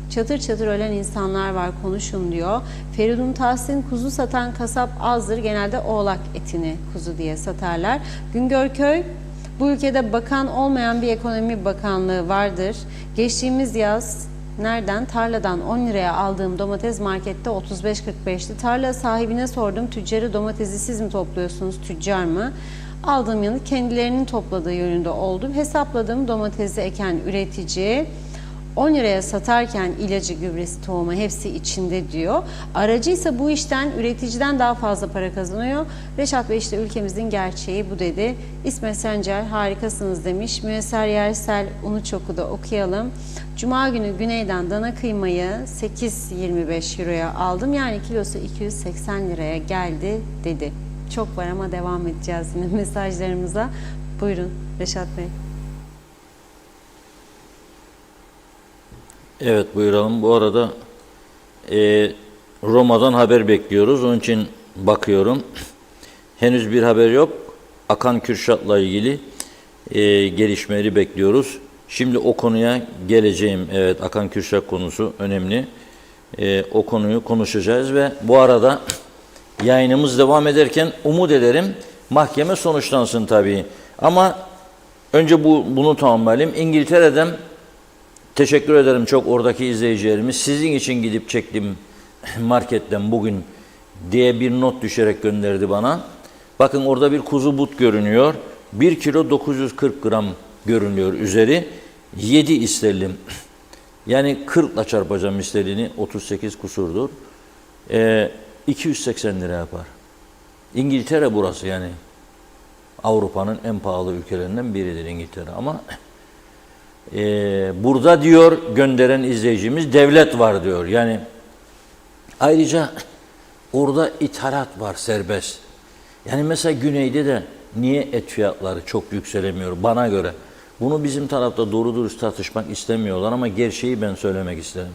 Speaker 1: çatır çatır ölen insanlar var, konuşun diyor. Feridun Tahsin, kuzu satan kasap azdır. Genelde oğlak etini kuzu diye satarlar. Güngör Köy, bu ülkede bakan olmayan bir ekonomi bakanlığı vardır. Geçtiğimiz yaz nereden? Tarladan 10 liraya aldığım domates markette 35-45'ti. Tarla sahibine sordum, tüccarı domatesi siz mi topluyorsunuz, tüccar mı? Aldığım yanıt kendilerinin topladığı yönünde oldu. Hesapladım, domatesi eken üretici 10 liraya satarken ilacı, gübresi, tohumu hepsi içinde diyor. Aracıysa bu işten, üreticiden daha fazla para kazanıyor. Reşat Bey, işte ülkemizin gerçeği bu dedi. İsmet Sencer, harikasınız demiş. Müesser Yersel, Unuçok'u da okuyalım. Cuma günü güneyden dana kıymayı 8.25 euroya aldım. Yani kilosu 280 liraya geldi dedi. Çok var ama devam edeceğiz yine mesajlarımıza. Buyurun Reşat Bey.
Speaker 2: Evet, buyuralım. Bu arada Roma'dan haber bekliyoruz. Onun için bakıyorum. Henüz bir haber yok. Akan Kürşat'la ilgili gelişmeleri bekliyoruz. Şimdi o konuya geleceğim. Evet, Akan Kürşat konusu önemli. O konuyu konuşacağız ve bu arada yayınımız devam ederken umut ederim mahkeme sonuçlansın tabii. Ama önce bunu tamamlayalım. İngiltere'den teşekkür ederim çok oradaki izleyicilerimiz. Sizin için gidip çektim marketten bugün diye bir not düşerek gönderdi bana. Bakın orada bir kuzu but görünüyor. 1 kilo 940 gram görünüyor üzeri. 7 isterlim. Yani 40 ile çarpacağım isterliğini. 38 kusurdur. 280 lira yapar. İngiltere burası yani. Avrupa'nın en pahalı ülkelerinden biridir İngiltere. Ama burada diyor gönderen izleyicimiz devlet var diyor. Yani ayrıca orada ithalat var serbest. Yani mesela güneyde de niye et fiyatları çok yükselemiyor bana göre? Bunu bizim tarafta doğru dürüst tartışmak istemiyorlar ama gerçeği ben söylemek isterim.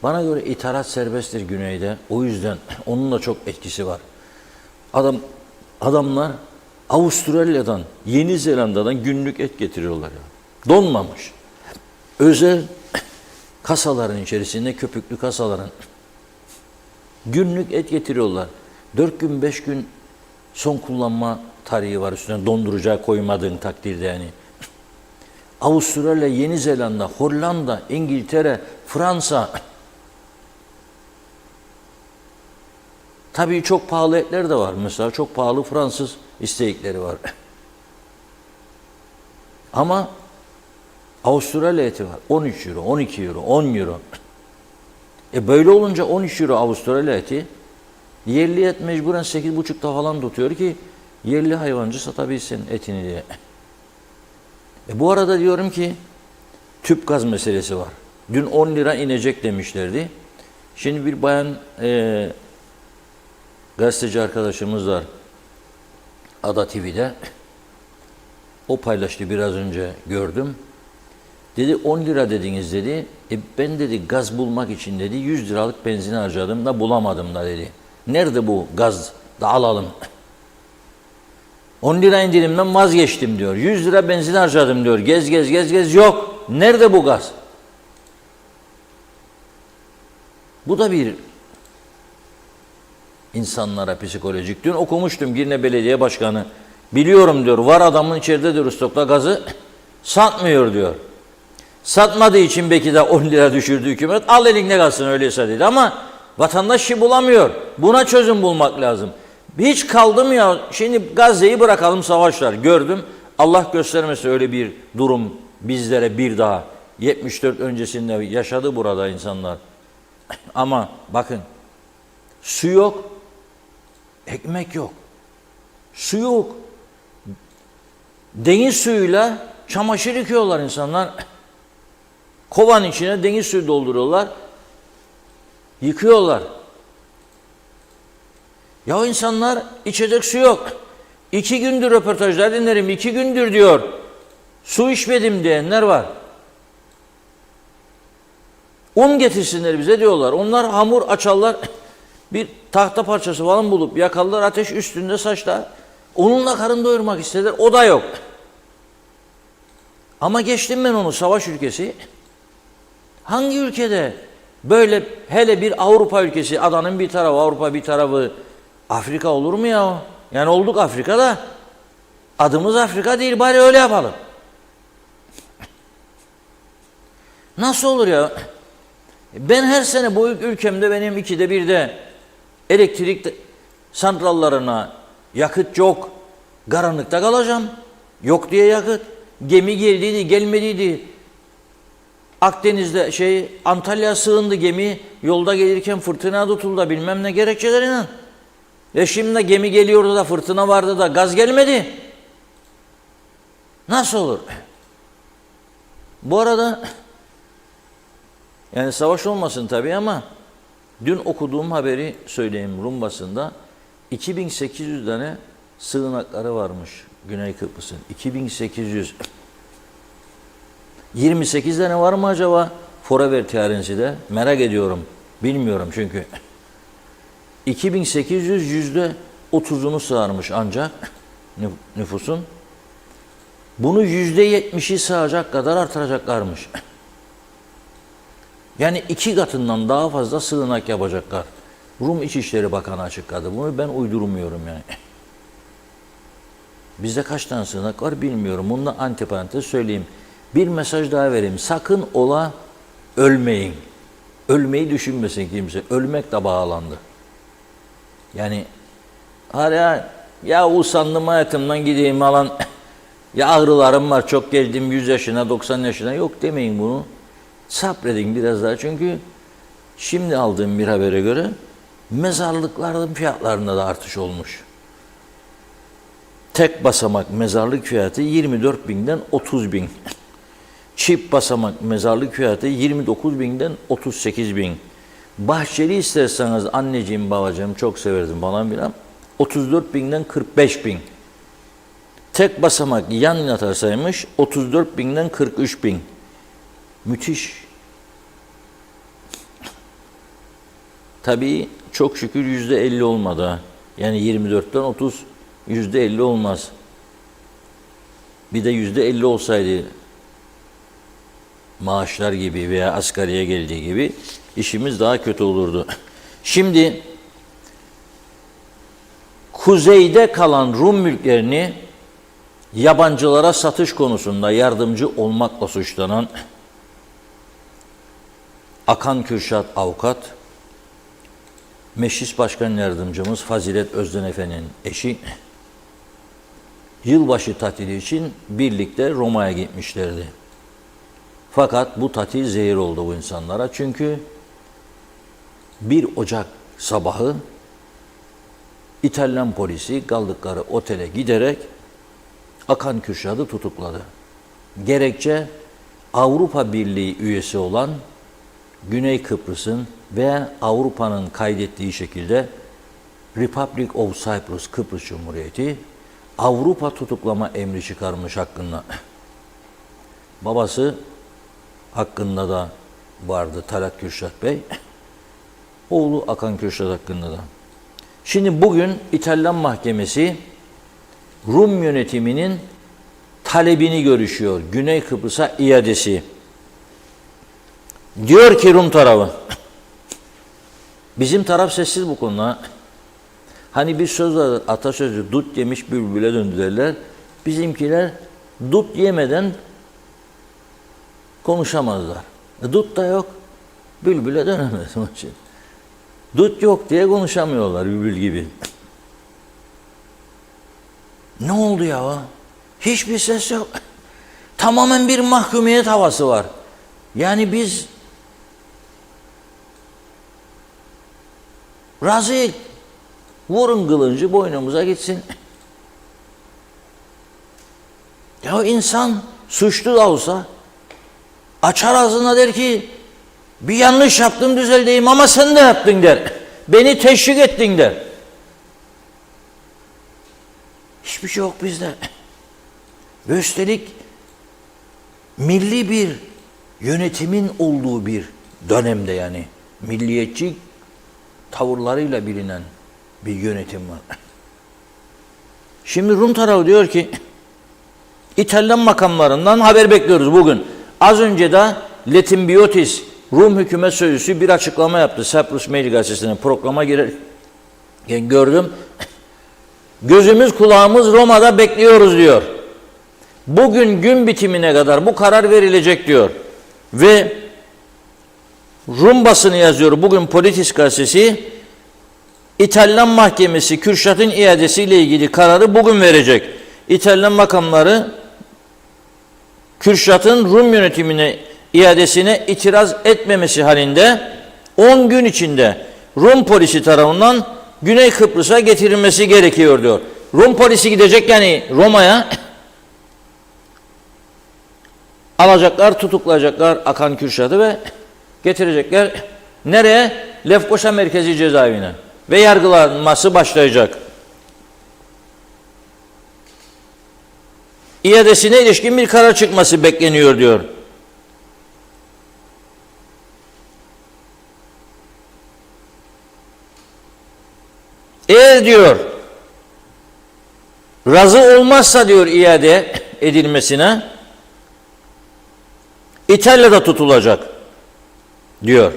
Speaker 2: Bana göre ithalat serbesttir güneyde. O yüzden onun da çok etkisi var. Adamlar Avustralya'dan, Yeni Zelanda'dan günlük et getiriyorlar ya. Donmamış. Özel kasaların içerisinde, köpüklü kasaların günlük et getiriyorlar. 4 gün, 5 gün son kullanma tarihi var üstüne dondurucuya koymadığın takdirde yani. Avustralya, Yeni Zelanda, Hollanda, İngiltere, Fransa. Tabii çok pahalı etler de var. Mesela çok pahalı Fransız isteğikleri var. Ama Avustralya eti var. 13 euro, 12 euro, 10 euro. Böyle olunca 13 euro Avustralya eti, yerli et mecburen 8,5'ta falan tutuyor ki yerli hayvancı satabilsin etini diye. Bu arada diyorum ki tüp gaz meselesi var. Dün 10 lira inecek demişlerdi. Şimdi bir bayan gazeteci arkadaşımız var Ada TV'de. O paylaştı biraz önce gördüm. Dedi 10 lira dediniz dedi. Ben dedi gaz bulmak için dedi 100 liralık benzin harcadım da bulamadım da dedi. Nerede bu gaz da alalım. 10 lira indirimden vazgeçtim diyor. 100 lira benzin harcadım diyor. Gez yok. Nerede bu gaz? Bu da bir insanlara psikolojik. Dün okumuştum Girne Belediye Başkanı. Biliyorum diyor. Var adamın içeride diyor stokta gazı satmıyor diyor. Satmadığı için belki de 10 lira düşürdü hükümet. Al elinde kalsın öyleyse dedi ama vatandaş işi bulamıyor. Buna çözüm bulmak lazım. Hiç kaldım ya. Şimdi Gazze'yi bırakalım savaşlar. Gördüm. Allah göstermesin öyle bir durum bizlere bir daha. 74 öncesinde yaşadı burada insanlar. Ama bakın su yok. Ekmek yok. Su yok. Deniz suyuyla çamaşır yıkıyorlar insanlar. Kovan içine deniz suyu dolduruyorlar. Yıkıyorlar. Ya insanlar içecek su yok. 2 gündür röportajlar dinlerim. 2 gündür diyor. Su içmedim diyenler var. Un getirsinler bize diyorlar. Onlar hamur açarlar. Bir tahta parçası falan bulup yakarlar ateş üstünde saçta. Onunla karın doyurmak istediler. O da yok. Ama geçtim ben onu savaş ülkesi. Hangi ülkede böyle hele bir Avrupa ülkesi adanın bir tarafı Avrupa bir tarafı Afrika olur mu ya? Yani olduk Afrika'da. Adımız Afrika değil bari öyle yapalım. Nasıl olur ya? Ben her sene bu ülkemde benim 2'de 1'de elektrik santrallarına yakıt yok. Karanlıkta kalacağım. Yok diye yakıt. Gemi geldiydi, gelmediydi. Akdeniz'de Antalya sığındı gemi. Yolda gelirken fırtına tutuldu bilmem ne gerekçeleriyle. Şimdi gemi geliyordu da fırtına vardı da gaz gelmedi. Nasıl olur? Bu arada yani savaş olmasın tabii ama dün okuduğum haberi söyleyeyim Rum basında 2800 tane sığınakları varmış Güney Kıbrıs'ın. 2800. 28 tane var mı acaba? forever tarihinizi de merak ediyorum. Bilmiyorum çünkü. 2800 %30'unu sığarmış ancak nüfusun. Bunu %70'i sığacak kadar artıracaklarmış. Yani 2 katından daha fazla sığınak yapacaklar. Rum İçişleri Bakanı açıkladı. Bunu ben uydurmuyorum yani. Bizde kaç tane sığınak var bilmiyorum. Bunu da antiparantez söyleyeyim. Bir mesaj daha vereyim. Sakın ola ölmeyin. Ölmeyi düşünmesin kimse. Ölmek de bağlandı. Yani hala ya usandım hayatımdan gideyim alan ya ağrılarım var çok geldim 100 yaşına 90 yaşına yok demeyin bunu. Sabredin biraz daha çünkü şimdi aldığım bir habere göre mezarlıkların fiyatlarında da artış olmuş. Tek basamak mezarlık fiyatı 24.000'den 30.000. Çift basamak mezarlık fiyatı 29.000'den 38.000. Bahçeli isterseniz anneciğim babacığım çok severdim falan bilen 34.000'den 45.000. Tek basamak yan yatarsaymış 34.000'den 43.000. Müthiş. Tabii çok şükür %50 olmadı ha. Yani 24'ten 30 %50 olmaz. Bir de %50 olsaydı maaşlar gibi veya asgariye geldiği gibi işimiz daha kötü olurdu. Şimdi kuzeyde kalan Rum mülklerini yabancılara satış konusunda yardımcı olmakla suçlanan Akan Kürşat avukat, Meclis Başkan Yardımcımız Fazilet Özden Efe'nin eşi, yılbaşı tatili için birlikte Roma'ya gitmişlerdi. Fakat bu tatil zehir oldu bu insanlara. Çünkü 1 Ocak sabahı İtalyan polisi kaldıkları otele giderek Akan Kürşat'ı tutukladı. Gerekçe Avrupa Birliği üyesi olan Güney Kıbrıs'ın ve Avrupa'nın kaydettiği şekilde Republic of Cyprus Kıbrıs Cumhuriyeti Avrupa tutuklama emri çıkarmış hakkında. Babası hakkında da vardı Talat Kürşat Bey. Oğlu Akan Kürşat hakkında da. Şimdi bugün İtalyan mahkemesi Rum yönetiminin talebini görüşüyor. Güney Kıbrıs'a iadesi. Diyor ki Rum tarafı, bizim taraf sessiz bu konuda. Hani bir söz var, atasözü, dut yemiş bülbüle döndü derler. Bizimkiler dut yemeden konuşamazlar. Dut da yok, bülbüle dönemez. Dut yok diye konuşamıyorlar bülbül gibi. Ne oldu ya? Hiçbir ses yok. Tamamen bir mahkumiyet havası var. Yani biz razıyız. Vurun kılıncı boynumuza gitsin. Ya insan suçlu da olsa açar ağzına der ki bir yanlış yaptım düzeldeyim ama sen de yaptın der. Beni teşvik ettin der. Hiçbir şey yok bizde. Ve üstelik milli bir yönetimin olduğu bir dönemde yani milliyetçi tavırlarıyla bilinen bir yönetim var. Şimdi Rum tarafı diyor ki İtalyan makamlarından haber bekliyoruz bugün. Az önce de Letin Biotis Rum hükümet sözcüsü bir açıklama yaptı. Cyprus Mail gazetesine programa girerken gördüm. Gözümüz kulağımız Roma'da bekliyoruz diyor. Bugün gün bitimine kadar bu karar verilecek diyor. Ve Rum basını yazıyor. Bugün Politis gazetesi İtalyan mahkemesi Kürşat'ın iadesiyle ilgili kararı bugün verecek. İtalyan makamları Kürşat'ın Rum yönetimine iadesine itiraz etmemesi halinde 10 gün içinde Rum polisi tarafından Güney Kıbrıs'a getirilmesi gerekiyor diyor. Rum polisi gidecek yani Roma'ya, alacaklar, tutuklayacaklar Akan Kürşat'ı ve getirecekler. Nereye? Lefkoşa Merkezi Cezaevine. Ve yargılanması başlayacak. İadesine ilişkin bir karar çıkması bekleniyor diyor. Eğer diyor razı olmazsa diyor iade edilmesine İtalya'da tutulacak diyor.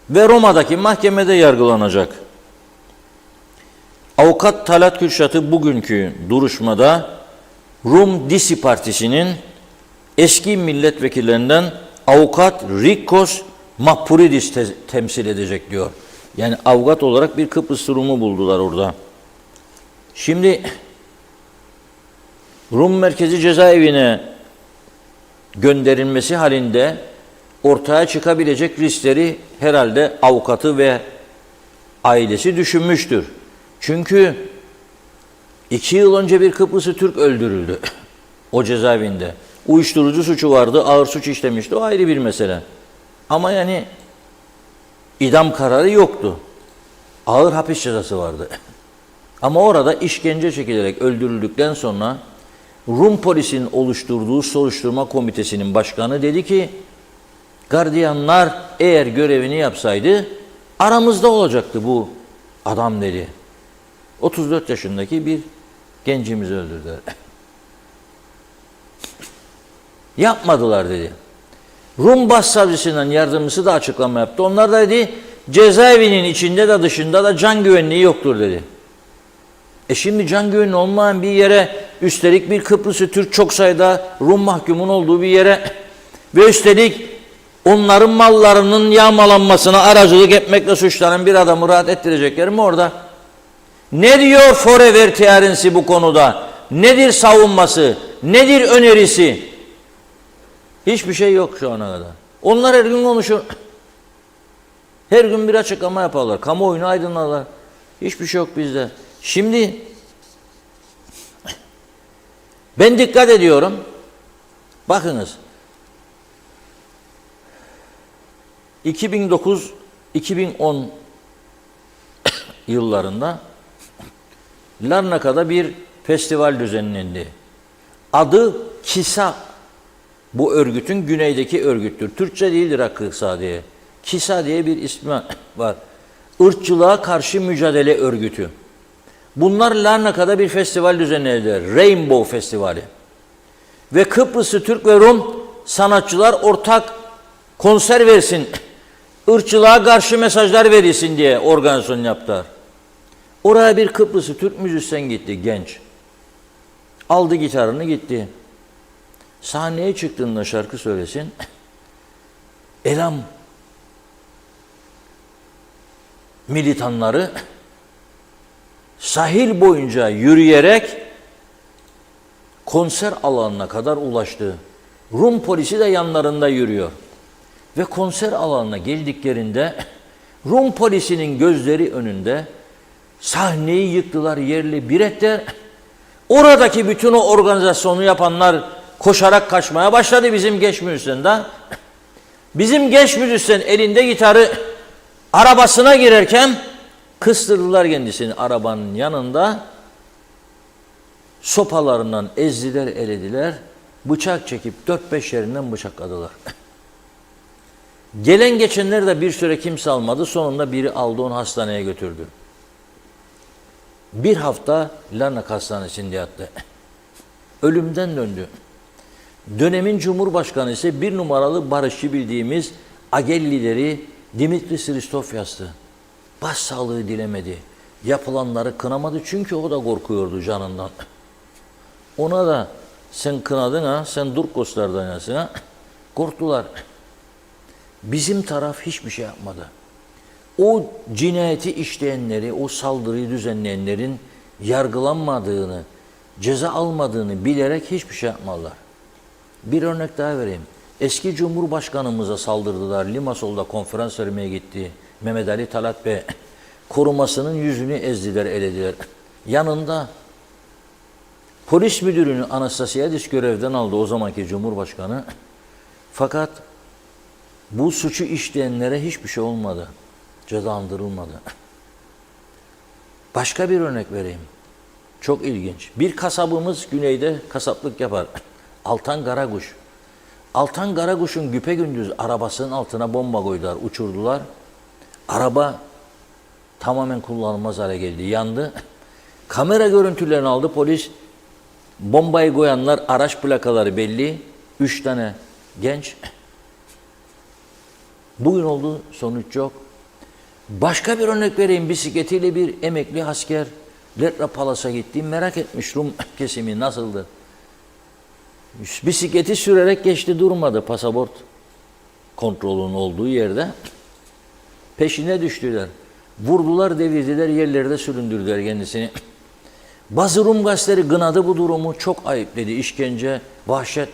Speaker 2: Ve Roma'daki mahkemede yargılanacak. Avukat Talat Kürşat'ı bugünkü duruşmada Rum Disi Partisi'nin eski milletvekillerinden avukat Rikkos Mahpuridis temsil edecek diyor. Yani avukat olarak bir Kıbrıs Rum'u buldular orada. Şimdi Rum Merkezi Cezaevine gönderilmesi halinde ortaya çıkabilecek riskleri herhalde avukatı ve ailesi düşünmüştür. Çünkü 2 yıl önce bir Kıbrıslı Türk öldürüldü o cezaevinde. Uyuşturucu suçu vardı, ağır suç işlemişti, o ayrı bir mesele. Ama yani idam kararı yoktu. Ağır hapis cezası vardı. Ama orada işkence çekilerek öldürüldükten sonra Rum polisinin oluşturduğu soruşturma komitesinin başkanı dedi ki, gardiyanlar eğer görevini yapsaydı aramızda olacaktı bu adam dedi. 34 yaşındaki bir gencimizi öldürdüler. Yapmadılar dedi. Rum Başsavcısının yardımcısı da açıklama yaptı. Onlar da dedi cezaevinin içinde de dışında da can güvenliği yoktur dedi. Şimdi can güvenliği olmayan bir yere, üstelik bir Kıbrıslı Türk çok sayıda Rum mahkumun olduğu bir yere ve üstelik onların mallarının yağmalanmasına aracılık etmekle suçlanan bir adamı rahat ettirecekler mi orada? Ne diyor Forever Tearensi bu konuda? Nedir savunması? Nedir önerisi? Hiçbir şey yok şu ana kadar. Onlar her gün konuşur. Her gün bir açıklama yaparlar. Kamuoyunu aydınlarlar. Hiçbir şey yok bizde. Şimdi ben dikkat ediyorum. Bakınız. 2009-2010 yıllarında Larnaka'da bir festival düzenlendi. Adı KİSA. Bu örgütün güneydeki örgüttür. Türkçe değildir Hakkı diye. KİSA diye bir ismi var. Irkçılığa karşı mücadele örgütü. Bunlar Larnaka'da bir festival düzenlediler. Rainbow Festivali. Ve Kıbrıslı Türk ve Rum sanatçılar ortak konser versin, ırkçılığa karşı mesajlar verilsin diye organizasyon yaptılar. Oraya bir Kıbrıslı Türk müzisyen gitti, genç. Aldı gitarını gitti. Sahneye çıktığında şarkı söylesin. Elam militanları sahil boyunca yürüyerek konser alanına kadar ulaştı. Rum polisi de yanlarında yürüyor. Ve konser alanına geldiklerinde Rum polisinin gözleri önünde sahneyi yıktılar, yerle bir ettiler. Oradaki bütün o organizasyonu yapanlar koşarak kaçmaya başladı bizim genç müzisyen de. Bizim genç müzisyen elinde gitarı arabasına girerken kıstırdılar kendisini arabanın yanında. Sopalarından ezdiler, elediler. Bıçak çekip 4-5 yerinden bıçakladılar. Gelen geçenler de bir süre kimse almadı. Sonunda biri aldı onu hastaneye götürdü. Bir hafta Larnaka Hastanesi'nde yattı. Ölümden döndü. Dönemin Cumhurbaşkanı ise bir numaralı barışçı bildiğimiz AGEL lideri Dimitris Christofias'tı. Başsağlığı dilemedi. Yapılanları kınamadı çünkü o da korkuyordu canından. Ona da sen kınadın ha, sen Durkoslardan yasın ha. Korktular. Bizim taraf hiçbir şey yapmadı. O cinayeti işleyenleri, o saldırıyı düzenleyenlerin yargılanmadığını, ceza almadığını bilerek hiçbir şey yapmadılar. Bir örnek daha vereyim. Eski Cumhurbaşkanımıza saldırdılar. Limasol'da konferans vermeye gitti. Mehmet Ali Talat Bey korumasının yüzünü ezdiler, elediler. Yanında polis müdürünü Anastasiadis görevden aldı o zamanki Cumhurbaşkanı. Fakat bu suçu işleyenlere hiçbir şey olmadı. Cezalandırılmadı. Başka bir örnek vereyim. Çok ilginç. Bir kasabımız güneyde kasaplık yapar. Altan Karakuş. Altan Karakuş'un güpegündüz arabasının altına bomba koydular, uçurdular. Araba tamamen kullanılmaz hale geldi. Yandı. Kamera görüntülerini aldı polis. Bombayı koyanlar, araç plakaları belli. 3 tane genç. Bugün oldu, sonuç yok. Başka bir örnek vereyim. Bisikletiyle bir emekli asker Letra Palas'a gitti. Merak etmiş Rum kesimi nasıldı? Bisikleti sürerek geçti, durmadı pasaport kontrolünün olduğu yerde. Peşine düştüler. Vurdular, devirdiler, yerlerde süründürdüler kendisini. Bazı Rum gazeteleri gınadı bu durumu. Çok ayıp dedi. İşkence, vahşet.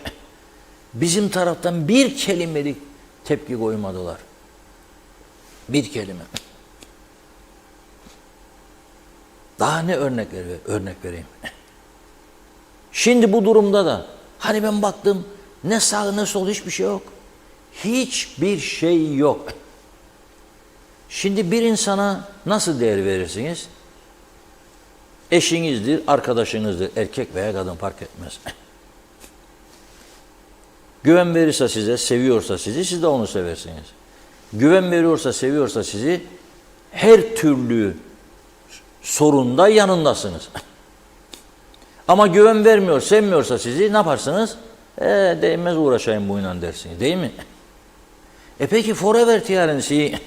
Speaker 2: Bizim taraftan bir kelimelik tepki koymadılar. Bir kelime. Daha ne örnek vereyim. Şimdi bu durumda da hani ben baktım ne sağ ne sol hiçbir şey yok. Hiçbir şey yok. Şimdi bir insana nasıl değer verirsiniz? Eşinizdir, arkadaşınızdır, erkek veya kadın fark etmez. Güven verirse size, seviyorsa sizi, siz de onu seversiniz. Güven veriyorsa, seviyorsa sizi, her türlü sorunda yanındasınız. Ama güven vermiyor, sevmiyorsa sizi ne yaparsınız? Değmez uğraşayım bununla dersiniz, değil mi? Peki forever TRNC'yi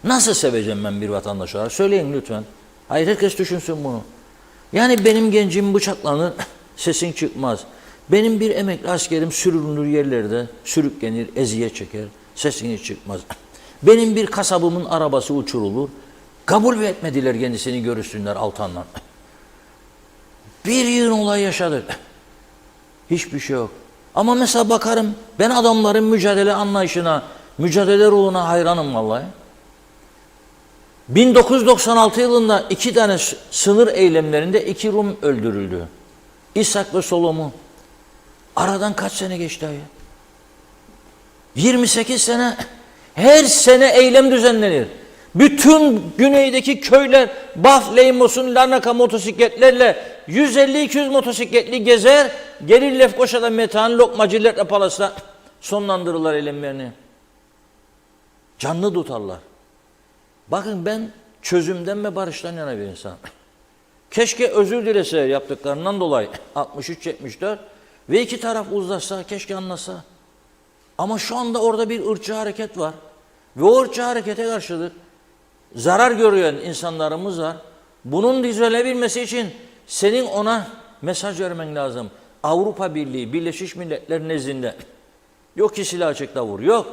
Speaker 2: nasıl seveceğim ben bir vatandaş olarak? Söyleyin lütfen. Hayır, herkes düşünsün bunu. Yani benim gencim bıçaklanır, sesin çıkmaz. Benim bir emekli askerim sürünür yerlerde, sürüklenir, eziyet çeker, sesini çıkmaz. Benim bir kasabımın arabası uçurulur. Kabul etmediler kendisini görüşsünler Altan'la. Bir yığın olay yaşadık. Hiçbir şey yok. Ama mesela bakarım, ben adamların mücadele anlayışına, mücadele ruhuna hayranım vallahi. 1996 yılında 2 tane sınır eylemlerinde 2 Rum öldürüldü. İshak ve Solomon. Aradan kaç sene geçti ya? 28 sene. Her sene eylem düzenlenir. Bütün güneydeki köyler Baf, Leymos'un Larnaka motosikletlerle 150-200 motosikletli gezer, gelir Lefkoşa'da Metehan, Lokmacı, Letra Palas'ta sonlandırırlar eylemlerini. Canlı tutarlar. Bakın ben çözümden ve barıştan yana bir insan. Keşke özür dileseler yaptıklarından dolayı 63-74 ve iki taraf uzlaşsa, keşke anlasa. Ama şu anda orada bir ırkçı hareket var. Ve o ırkçı harekete karşılık zarar görüyen insanlarımız var. Bunun düzelebilmesi için senin ona mesaj vermen lazım. Avrupa Birliği, Birleşmiş Milletler nezdinde. Yok ki silah açıkta vur, yok.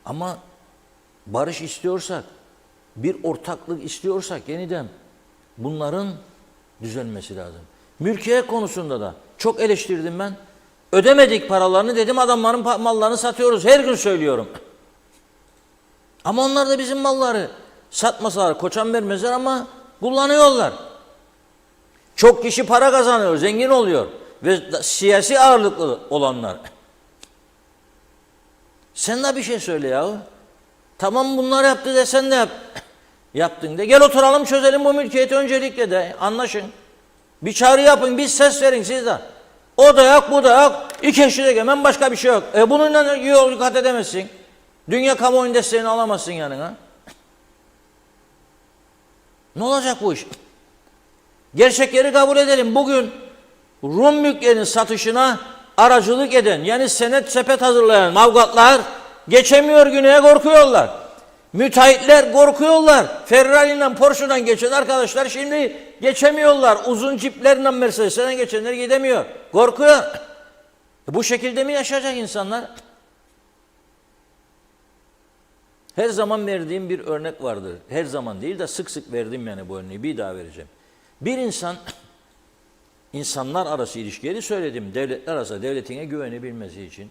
Speaker 2: Ama barış istiyorsak, bir ortaklık istiyorsak yeniden bunların düzelmesi lazım. Mülkiyet konusunda da çok eleştirdim ben. Ödemedik paralarını dedim, adamların mallarını satıyoruz. Her gün söylüyorum. Ama onlar da bizim malları satmasalar, koçan vermezler ama kullanıyorlar. Çok kişi para kazanıyor, zengin oluyor. Ve siyasi ağırlıklı olanlar. Sen de bir şey söyle yahu. Tamam bunlar yaptı de sen de yap. Yaptın de. Gel oturalım çözelim bu mülkiyeti öncelikle de. Anlaşın. Bir çağrı yapın, bir ses verin siz de. O da yok, bu da yok. İki eşit hemen başka bir şey yok. Bununla yol kat edemezsin. Dünya kamuoyunun desteğini alamazsın yanına. Ne olacak bu iş? Gerçekleri kabul edelim. Bugün Rum mülklerinin satışına aracılık eden, yani senet sepet hazırlayan mavgatlar geçemiyor, güneye korkuyorlar. Müteahhitler korkuyorlar. Ferrari'yle Porsche'dan geçen arkadaşlar şimdi geçemiyorlar. Uzun ciplerle Mercedes'ten geçenler gidemiyor. Korkuyor. Bu şekilde mi yaşayacak insanlar? Her zaman verdiğim bir örnek vardır. Her zaman değil de sık sık verdim yani bu örneği. Bir daha vereceğim. Bir insan, insanlar arası ilişkileri söyledim. Devletler arası, devletine güvenebilmesi için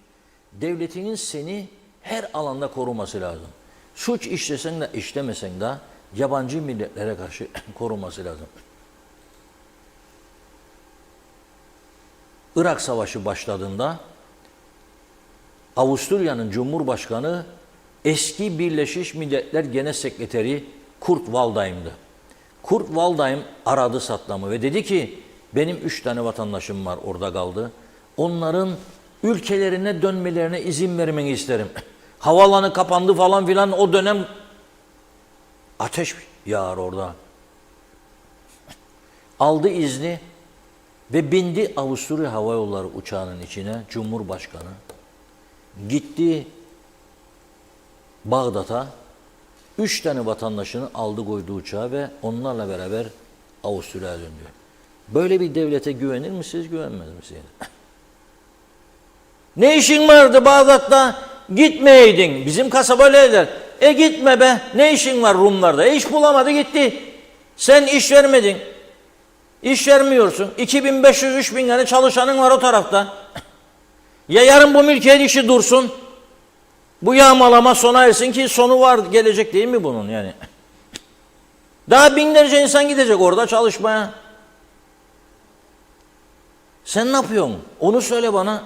Speaker 2: devletinin seni her alanda koruması lazım. Suç işlesen de işlemesen de yabancı milletlere karşı koruması lazım. Irak Savaşı başladığında Avusturya'nın Cumhurbaşkanı eski Birleşmiş Milletler Genel Sekreteri Kurt Waldheim'di. Kurt Waldheim aradı Saddam'ı ve dedi ki benim 3 tane vatandaşım var orada kaldı. Onların ülkelerine dönmelerine izin vermeni isterim. Havaalanı kapandı falan filan, o dönem Ateş yağar orada. Aldı izni ve bindi Avusturya Hava Yolları uçağının içine Cumhurbaşkanı. Gitti Bağdat'a, 3 tane vatandaşını aldı koydu uçağa ve onlarla beraber Avusturya'ya döndü. Böyle bir devlete güvenir misiniz, güvenmez misiniz? Ne işin vardı Bağdat'ta? Gitmeyeydin. Bizim kasaba öyle der. Gitme be. Ne işin var Rumlarda? İş bulamadı gitti. Sen iş vermedin. İş vermiyorsun. 2500-3000 tane çalışanın var o tarafta. Ya yarın bu mülkiyet işi dursun. Bu yağmalama sona ersin ki sonu var gelecek değil mi bunun yani? Daha binlerce insan gidecek orada çalışmaya. Sen ne yapıyorsun? Onu söyle bana.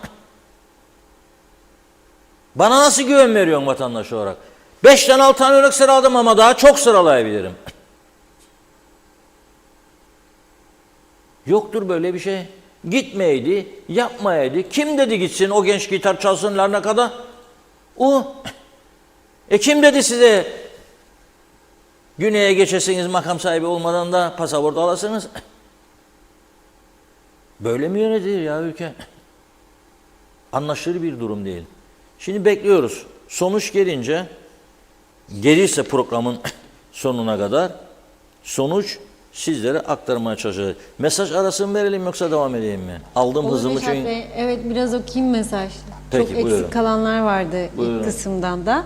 Speaker 2: Bana nasıl güven veriyorsun vatandaş olarak? 5 tane 6 tane örnek sıraladım ama daha çok sıralayabilirim. Yoktur böyle bir şey. Gitmeydi, yapmayaydı. Kim dedi gitsin o genç gitar çalsın Larnaka'da? O. Kim dedi size güneye geçesiniz makam sahibi olmadan da pasaport alasınız? Böyle mi yönetilir ya ülke? Anlaşılır bir durum değil. Şimdi bekliyoruz. Sonuç gelince, gelirse programın sonuna kadar sonuç sizlere aktarmaya çalışacağız. Mesaj arasını verelim yoksa devam edeyim mi? Aldım
Speaker 1: Olur
Speaker 2: hızımı
Speaker 1: Reşat
Speaker 2: çünkü.
Speaker 1: Bey. Evet, biraz okuyayım mesaj.
Speaker 2: Peki,
Speaker 1: Çok
Speaker 2: buyurun.
Speaker 1: eksik kalanlar vardı
Speaker 2: Buyurun.
Speaker 1: ilk kısımdan da.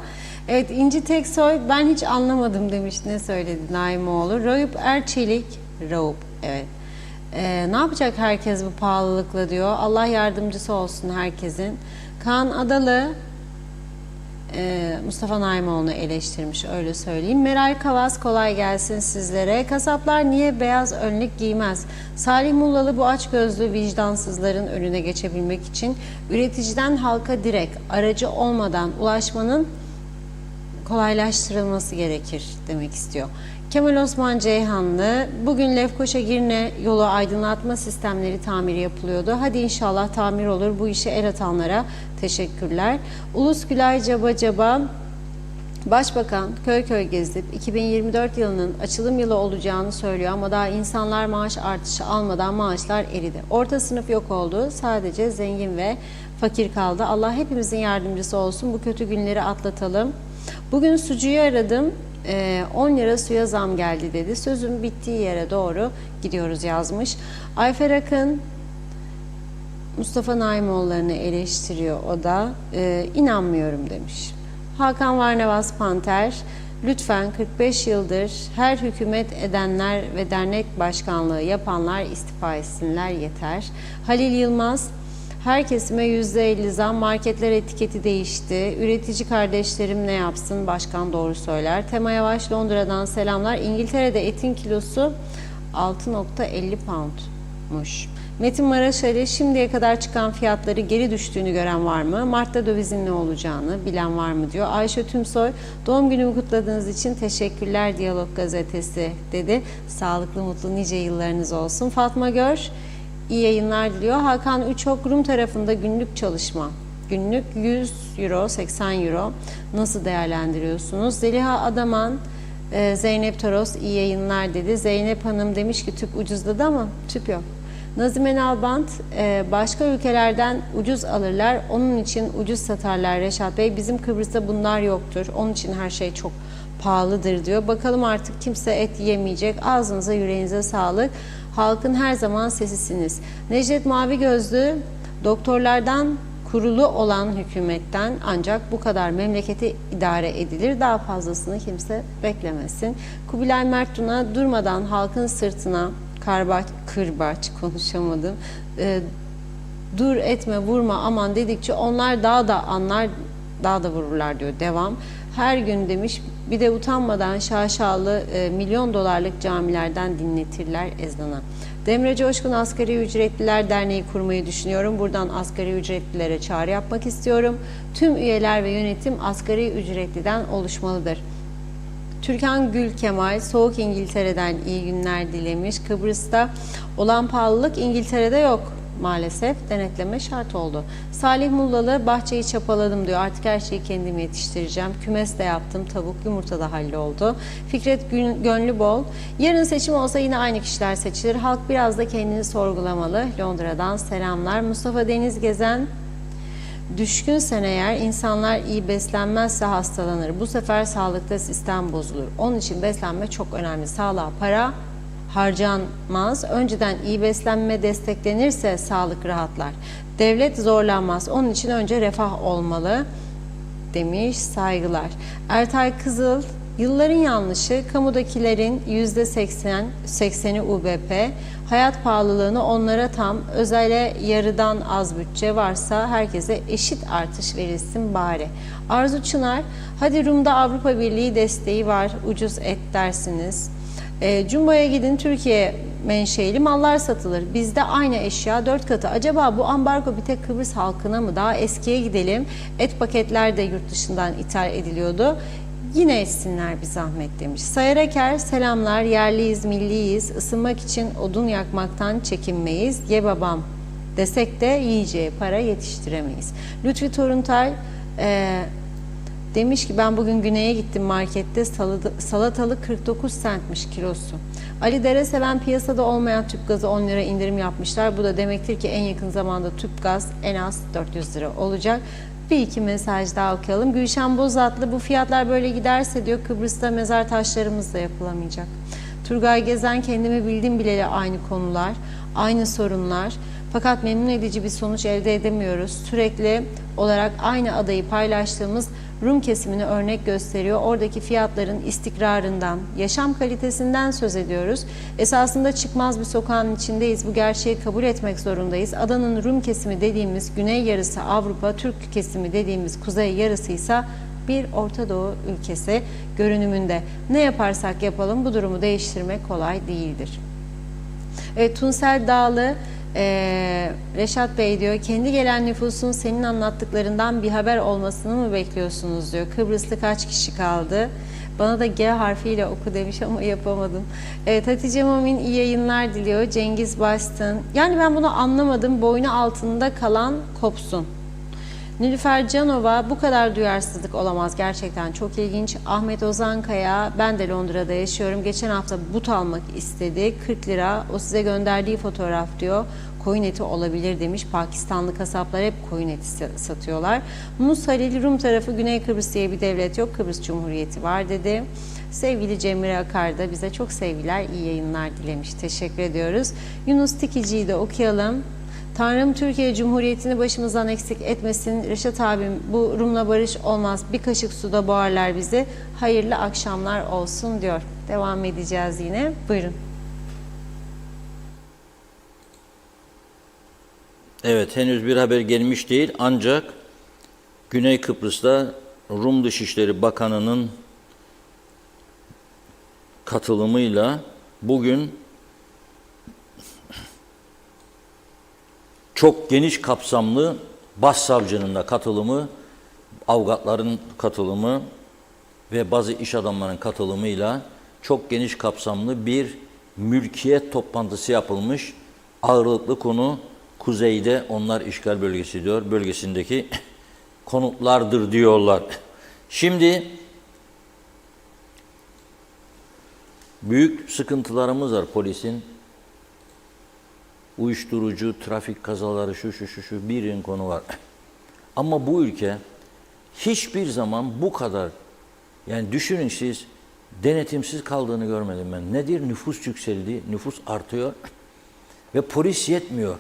Speaker 1: Evet, İnci Teksoy ben hiç anlamadım demiş. Ne söyledi Naimoğlu? Raup Erçelik. Raup, evet. Ne yapacak herkes bu pahalılıkla diyor. Allah yardımcısı olsun herkesin. Kaan Adalı Mustafa Naimoğlu'nu eleştirmiş, öyle söyleyeyim. Meral Kavas kolay gelsin sizlere. Kasaplar niye beyaz önlük giymez? Salih Mullalı bu açgözlü vicdansızların önüne geçebilmek için üreticiden halka direkt aracı olmadan ulaşmanın kolaylaştırılması gerekir demek istiyor. Kemal Osman Ceyhanlı, bugün Lefkoşa-Girne yolu aydınlatma sistemleri tamiri yapılıyordu. Hadi inşallah tamir olur. Bu işe el atanlara teşekkürler. Ulus Gülay Caba Caba, Başbakan köy köy gezip 2024 yılının açılım yılı olacağını söylüyor ama daha insanlar maaş artışı almadan maaşlar eridi. Orta sınıf yok oldu. Sadece zengin ve fakir kaldı. Allah hepimizin yardımcısı olsun. Bu kötü günleri atlatalım. Bugün sucuyu aradım. 10 lira suya zam geldi dedi. Sözün bittiği yere doğru gidiyoruz yazmış. Ayfer Akın Mustafa Naimoğulları'nı eleştiriyor o da. İnanmıyorum demiş. Hakan Varnavas Panter, lütfen 45 yıldır her hükümet edenler ve dernek başkanlığı yapanlar istifa etsinler yeter. Halil Yılmaz, her kesime %50 zam, marketler etiketi değişti. Üretici kardeşlerim ne yapsın? Başkan doğru söyler. Tema Yavaş Londra'dan selamlar. İngiltere'de etin kilosu 6.50 poundmuş. Metin Maraşali, şimdiye kadar çıkan fiyatları geri düştüğünü gören var mı? Mart'ta dövizin ne olacağını bilen var mı diyor. Ayşe Tümsoy, doğum günümü kutladığınız için teşekkürler Diyalog Gazetesi dedi. Sağlıklı mutlu nice yıllarınız olsun. Fatma Gör, İyi yayınlar diliyor. Hakan Üçok, Rum tarafında günlük çalışma. Günlük 100 euro, 80 euro. Nasıl değerlendiriyorsunuz? Zeliha Adaman, Zeynep Toros iyi yayınlar dedi. Zeynep Hanım demiş ki tüp ucuzladı ama tüp yok. Nazime Nalbant, başka ülkelerden ucuz alırlar. Onun için ucuz satarlar Reşat Bey. Bizim Kıbrıs'ta bunlar yoktur. Onun için her şey çok pahalıdır diyor. Bakalım artık kimse et yemeyecek. Ağzınıza yüreğinize sağlık. Halkın her zaman sesisiniz. Necdet Mavi Gözlü, doktorlardan kurulu olan hükümetten ancak bu kadar memleketi idare edilir. Daha fazlasını kimse beklemesin. Kubilay Mert Tuna, durmadan halkın sırtına kırbaç konuşamadım. Dur etme vurma aman dedikçe onlar daha da anlar, daha da vururlar diyor. Devam. Her gün demiş, bir de utanmadan şaşalı milyon dolarlık camilerden dinletirler ezanı. Demre Coşkun, Asgari Ücretliler Derneği kurmayı düşünüyorum. Buradan asgari ücretlilere çağrı yapmak istiyorum. Tüm üyeler ve yönetim asgari ücretliden oluşmalıdır. Türkan Gül Kemal, soğuk İngiltere'den iyi günler dilemiş. Kıbrıs'ta olan pahalılık İngiltere'de yok maalesef denetleme şart oldu. Salih Mullalı bahçeyi çapaladım diyor. Artık her şeyi kendim yetiştireceğim. Kümes de yaptım. Tavuk yumurta da halloldu. Fikret Gönlübol. Yarın seçim olsa yine aynı kişiler seçilir. Halk biraz da kendini sorgulamalı. Londra'dan selamlar. Mustafa Deniz Gezen. Düşkünsen eğer insanlar iyi beslenmezse hastalanır. Bu sefer sağlıkta sistem bozulur. Onun için beslenme çok önemli. Sağlığa para harcanmaz. Önceden iyi beslenme desteklenirse sağlık rahatlar. Devlet zorlanmaz. Onun için önce refah olmalı demiş, saygılar. Ertay Kızıl, yılların yanlışı, kamudakilerin %80'i UBP, hayat pahalılığını onlara tam, özele yarıdan az bütçe varsa herkese eşit artış verilsin bari. Arzu Çınar, hadi Rum'da Avrupa Birliği desteği var, ucuz et dersiniz. Jumbo'ya gidin, Türkiye menşeili mallar satılır. Bizde aynı eşya 4 katı. Acaba bu ambargo bir tek Kıbrıs halkına mı? Daha eskiye gidelim. Et paketler de yurt dışından ithal ediliyordu. Yine etsinler bir zahmet demiş. Sayar Eker, selamlar, yerliyiz, milliyiz. Isınmak için odun yakmaktan çekinmeyiz. Ye babam desek de yiyeceğe para yetiştiremeyiz. Lütfi Toruntay, demiş ki ben bugün güneye gittim markette, salatalık 49 centmiş kilosu. Ali Dereseven, piyasada olmayan tüp gazı 10 lira indirim yapmışlar. Bu da demektir ki en yakın zamanda tüp gaz en az 400 lira olacak. Bir iki mesaj daha okuyalım. Gülşen Bozatlı, bu fiyatlar böyle giderse diyor Kıbrıs'ta mezar taşlarımız da yapılamayacak. Turgay Gezen, kendimi bildim bileli aynı konular, aynı sorunlar. Fakat memnun edici bir sonuç elde edemiyoruz. Sürekli olarak aynı adayı paylaştığımız Rum kesimini örnek gösteriyor. Oradaki fiyatların istikrarından, yaşam kalitesinden söz ediyoruz. Esasında çıkmaz bir sokağın içindeyiz. Bu gerçeği kabul etmek zorundayız. Adanın Rum kesimi dediğimiz güney yarısı Avrupa, Türk kesimi dediğimiz kuzey yarısı ise bir Orta Doğu ülkesi görünümünde. Ne yaparsak yapalım bu durumu değiştirmek kolay değildir. Evet, Tunsel Dağlı, Reşat Bey diyor, kendi gelen nüfusun senin anlattıklarından bir haber olmasını mı bekliyorsunuz diyor. Kıbrıs'ta kaç kişi kaldı? Bana da G harfiyle oku demiş ama yapamadım. Evet, Hatice Mamin iyi yayınlar diliyor. Cengiz Bastın. Yani ben bunu anlamadım. Boynu altında kalan kopsun. Nilüfer Canova, bu kadar duyarsızlık olamaz. Gerçekten çok ilginç. Ahmet Ozankaya, ben de Londra'da yaşıyorum. Geçen hafta but almak istedi. 40 lira. O size gönderdiği fotoğraf diyor. Koyun eti olabilir demiş. Pakistanlı kasaplar hep koyun eti satıyorlar. Mus Halil, Rum tarafı Güney Kıbrıs diye bir devlet yok. Kıbrıs Cumhuriyeti var dedi. Sevgili Cemre Akar da bize çok sevgiler, iyi yayınlar dilemiş. Teşekkür ediyoruz. Yunus Tikici'yi de okuyalım. Tanrım Türkiye Cumhuriyeti'ni başımızdan eksik etmesin. Reşat abim, bu Rum'la barış olmaz. Bir kaşık suda boğarlar bizi. Hayırlı akşamlar olsun diyor. Devam edeceğiz yine. Buyurun.
Speaker 2: Evet, henüz bir haber gelmiş değil ancak Güney Kıbrıs'ta Rum Dışişleri Bakanı'nın katılımıyla bugün çok geniş kapsamlı başsavcının da katılımı, avukatların katılımı ve bazı iş adamlarının katılımıyla çok geniş kapsamlı bir mülkiyet toplantısı yapılmış. Ağırlıklı konu kuzeyde, onlar işgal bölgesi diyor, bölgesindeki konutlardır diyorlar. Şimdi büyük sıkıntılarımız var polisin. Uyuşturucu, trafik kazaları, şu bir konu var. Ama bu ülke hiçbir zaman bu kadar, yani düşünün siz, denetimsiz kaldığını görmedim ben. Nedir? Nüfus yükseldi, nüfus artıyor ve polis yetmiyor.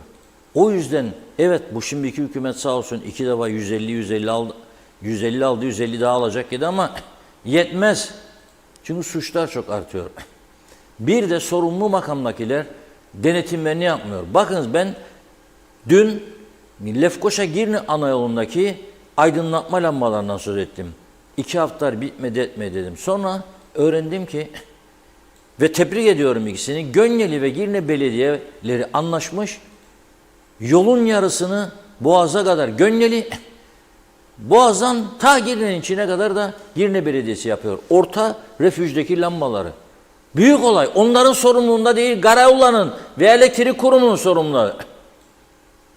Speaker 2: O yüzden evet, bu şimdiki hükümet sağ olsun 2 defa 150 aldı, 150 daha alacak dedi ama yetmez. Çünkü suçlar çok artıyor. Bir de sorumlu makamdakiler denetimlerini yapmıyor. Bakınız, ben dün Lefkoşa-Girne ana yolundaki aydınlatma lambalarından söz ettim. 2 haftalar bitmedi etmedi dedim. Sonra öğrendim ki ve tebrik ediyorum ikisini, Gönyeli ve Girne belediyeleri anlaşmış, yolun yarısını Boğaz'a kadar Gönyeli, Boğaz'dan ta Girne'nin içine kadar da Girne Belediyesi yapıyor. Orta refüjdeki lambaları. Büyük olay. Onların sorumluluğunda değil, Karayolları'nın ve elektrik kurumunun sorumluluğu.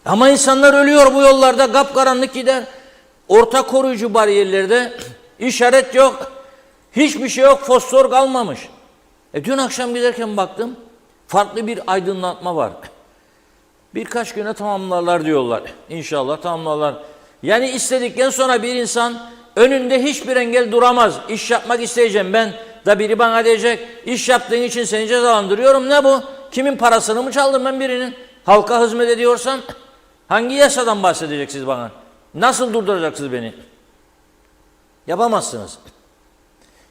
Speaker 2: Ama insanlar ölüyor bu yollarda, kapkaranlık gider. Orta koruyucu bariyerlerde işaret yok. Hiçbir şey yok, fosfor kalmamış. Dün akşam giderken baktım, farklı bir aydınlatma var. Birkaç güne tamamlarlar diyorlar. İnşallah tamamlarlar. Yani istedikten sonra bir insan önünde hiçbir engel duramaz. İş yapmak isteyeceğim ben da biri bana diyecek, iş yaptığın için seni cezalandırıyorum. Ne bu? Kimin parasını mı çaldım ben birinin? Halka hizmet ediyorsam hangi yasadan bahsedeceksiniz bana? Nasıl durduracaksınız beni? Yapamazsınız.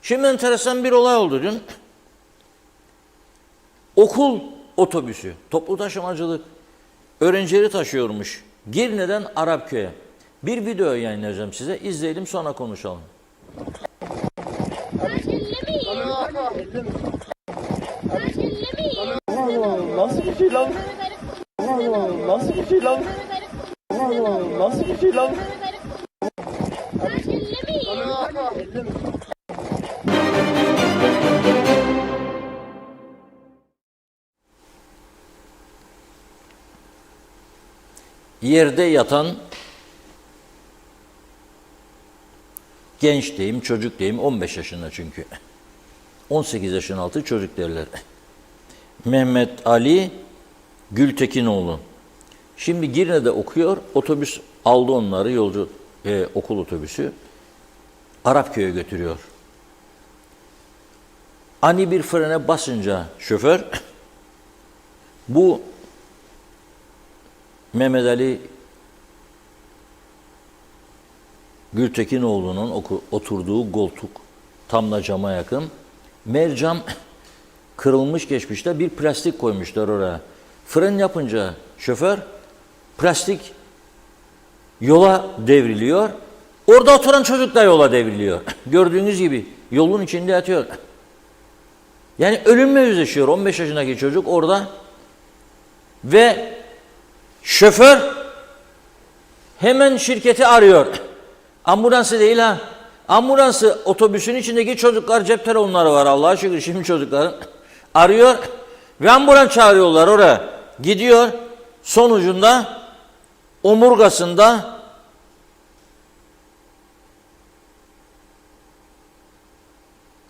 Speaker 2: Şimdi enteresan bir olay oldu dün. Okul otobüsü, toplu taşımacılık öğrencileri taşıyormuş. Girne'den Arapköy'e. Bir video yayınlayacağım size. İzleyelim, sonra konuşalım.
Speaker 6: Nasıl bir şey lan? Nasıl bir şey lan? Nasıl bir şey lan?
Speaker 2: Yerde yatan genç diyeyim, çocuk diyeyim, 15 yaşında çünkü. 18 yaşın altı çocuk derler. Mehmet Ali Gültekinoğlu. Şimdi Girne'de okuyor, otobüs aldı onları, yolcu okul otobüsü. Arapköy'e götürüyor. Ani bir frene basınca şoför, bu Mehmet Ali Gültekinoğlu'nun oturduğu koltuk tam da cama yakın. Mercam kırılmış geçmişte, bir plastik koymuşlar oraya. Fren yapınca şoför plastik yola devriliyor. Orada oturan çocuk da yola devriliyor. Gördüğünüz gibi yolun içinde yatıyor. Yani ölümle yüzleşiyor 15 yaşındaki çocuk orada. Ve şoför hemen şirketi arıyor. Ambulansı değil ha. Ambulansı, otobüsün içindeki çocuklar, cep telefonları var Allah'a şükür şimdi çocukların. Arıyor ve ambulans çağırıyorlar oraya. Gidiyor, sonucunda omurgasında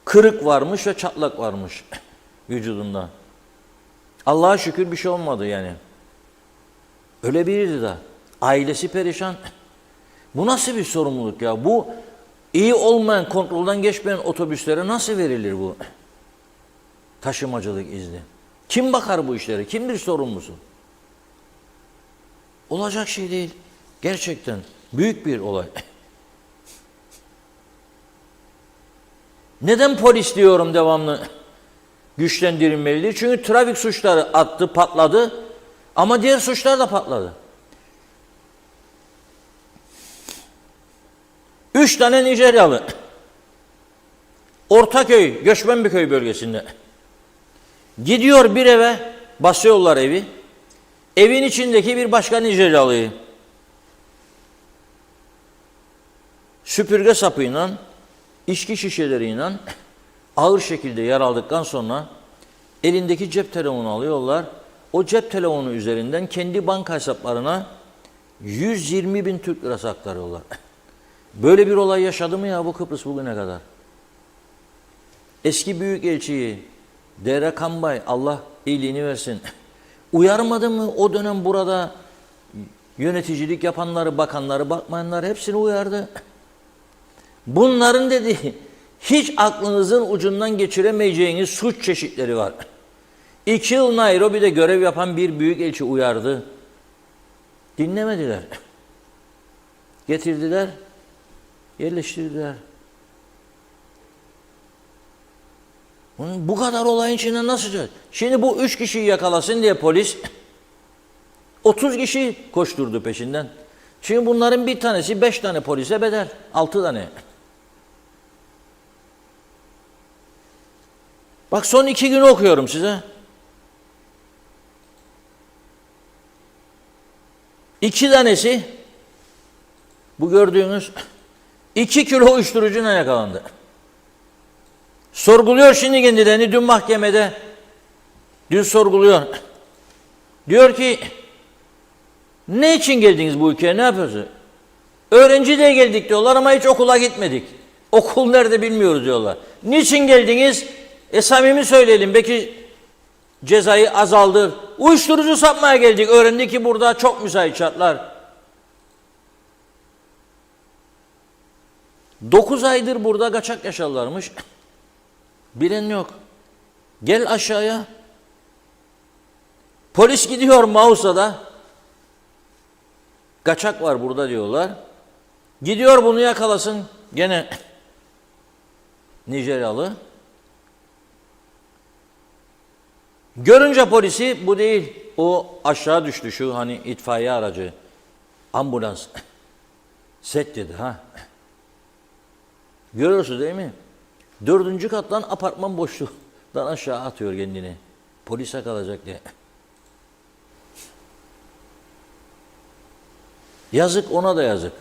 Speaker 2: kırık varmış ve çatlak varmış vücudunda. Allah'a şükür bir şey olmadı yani. Öyle biriydi de. Ailesi perişan. Bu nasıl bir sorumluluk ya? Bu iyi olmayan, kontrolden geçmeyen otobüslere nasıl verilir bu taşımacılık izni? Kim bakar bu işlere? Kimdir sorumlusu? Olacak şey değil. Gerçekten büyük bir olay. Neden polis diyorum devamlı güçlendirilmelidir? Çünkü trafik suçları attı, patladı ama diğer suçlar da patladı. 3 tane Nijeryalı Ortaköy, Göçmenbiköy bölgesinde gidiyor bir eve, basıyorlar evi. Evin içindeki bir başka Nijeryalıyı süpürge sapıyla, içki şişeleriyle ağır şekilde yaraladıktan sonra elindeki cep telefonu alıyorlar. O cep telefonu üzerinden kendi banka hesaplarına 120.000 Türk lirası aktarıyorlar. Böyle bir olay yaşadı mı ya bu Kıbrıs bugüne kadar? Eski Büyükelçiyi Dere Kambay, Allah iyiliğini versin, uyarmadı mı o dönem burada yöneticilik yapanları, bakanları, bakmayanları hepsini uyardı. Bunların dedi hiç aklınızın ucundan geçiremeyeceğiniz suç çeşitleri var. 2 yıl Nairobi'de görev yapan bir büyükelçi uyardı. Dinlemediler. Getirdiler, yerleştirdiler. Bu kadar olayın içinde nasıl? Şimdi bu 3 kişiyi yakalasın diye polis 30 kişi koşturdu peşinden. Şimdi bunların bir tanesi 5 tane polise bedel. 6 tane. Bak son 2 günü okuyorum size. 2 tanesi bu gördüğünüz 2 kilo uyuşturucuyla yakalandı. Sorguluyor şimdi kendilerini dün mahkemede. Dün sorguluyor. Diyor ki Ne için geldiniz bu ülkeye? Ne yapıyorsunuz? Öğrenci diye geldik diyorlar ama hiç okula gitmedik. Okul nerede bilmiyoruz diyorlar. Niçin geldiniz? Samimi söyleyelim. Belki cezayı azaldır. Uyuşturucu satmaya geldik. Öğrendik ki burada çok müsait şartlar. 9 aydır burada kaçak yaşarlarmış. Bilen yok. Gel aşağıya. Polis gidiyor Mausa'da. Kaçak var burada diyorlar. Gidiyor bunu yakalasın. Gene Nijeryalı. Görünce polisi bu değil. O aşağı düştü şu hani itfaiye aracı. Ambulans. Set dedi ha. Görüyorsunuz değil mi? 4. kattan apartman boşluğundan aşağı atıyor kendini. Polise kalacak diye. Yazık, ona da yazık.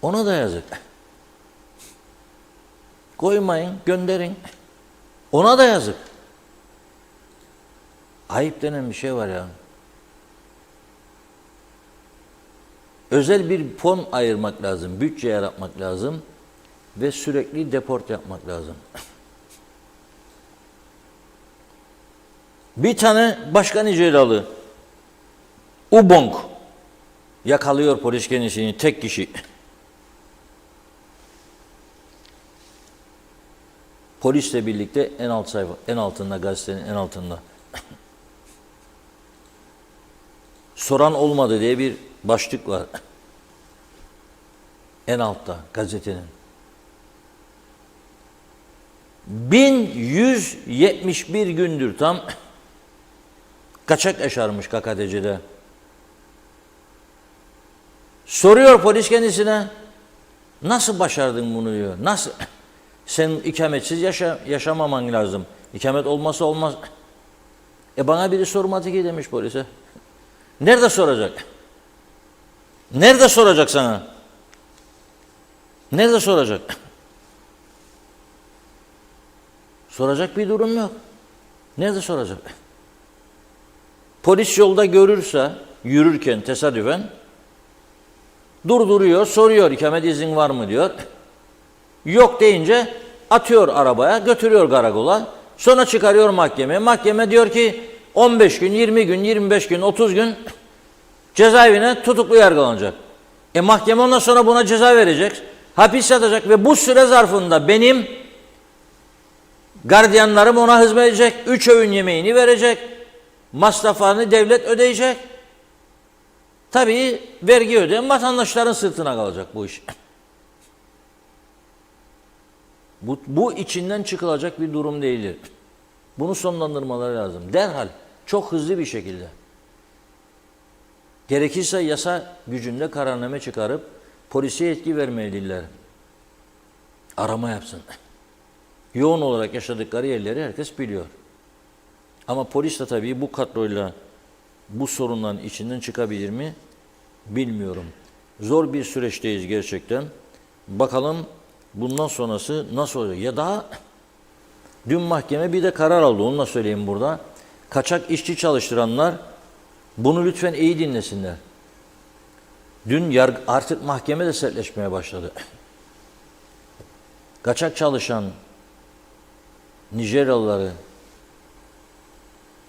Speaker 2: Ona da yazık. Koymayın, gönderin. Ona da yazık. Ayıp denen bir şey var ya. Özel bir fon ayırmak lazım, bütçe yaratmak lazım ve sürekli deport yapmak lazım. Bir tane başka Nijeryalı Ubong yakalıyor polis kendisini, tek kişi. Polisle birlikte en alt sayfa, en altında, gazetenin en altında. Soran olmadı diye bir başlık var. En altta gazetenin. 1171 gündür tam kaçak yaşarmış KKTC'de. Soruyor polis kendisine, nasıl başardın bunu diyor. Nasıl? Sen ikametsiz yaşamaman lazım. İkamet olmazsa olmaz. Bana biri sormadı ki demiş polise. Nerede soracak? Nerede soracak sana? Nerede soracak? Soracak bir durum yok. Nerede soracak? Polis yolda görürse, yürürken tesadüfen durduruyor, soruyor ikamet izin var mı diyor. Yok deyince atıyor arabaya, götürüyor karakola. Sonra çıkarıyor mahkemeye. Mahkeme diyor ki 15 gün, 20 gün, 25 gün, 30 gün cezaevine tutuklu yargılanacak. Mahkeme ondan sonra buna ceza verecek. Hapis yatacak ve bu süre zarfında benim gardiyanlarım ona hizmet edecek. 3 öğün yemeğini verecek. Masraflarını devlet ödeyecek. Tabii vergi ödeyen vatandaşların sırtına kalacak bu iş. Bu içinden çıkılacak bir durum değildir. Bunu sonlandırmaları lazım. Derhal, çok hızlı bir şekilde. Gerekirse yasa gücünde kararname çıkarıp polise yetki vermelidirler. Arama yapsın. Yoğun olarak yaşadıkları yerleri herkes biliyor. Ama polis de tabii bu kadroyla bu sorunların içinden çıkabilir mi bilmiyorum. Zor bir süreçteyiz gerçekten. Bakalım bundan sonrası nasıl olacak? Ya daha dün mahkeme bir de karar aldı, onu da söyleyeyim burada. Kaçak işçi çalıştıranlar bunu lütfen iyi dinlesinler. Dün artık mahkeme de sertleşmeye başladı. Kaçak çalışan Nijeryalıları,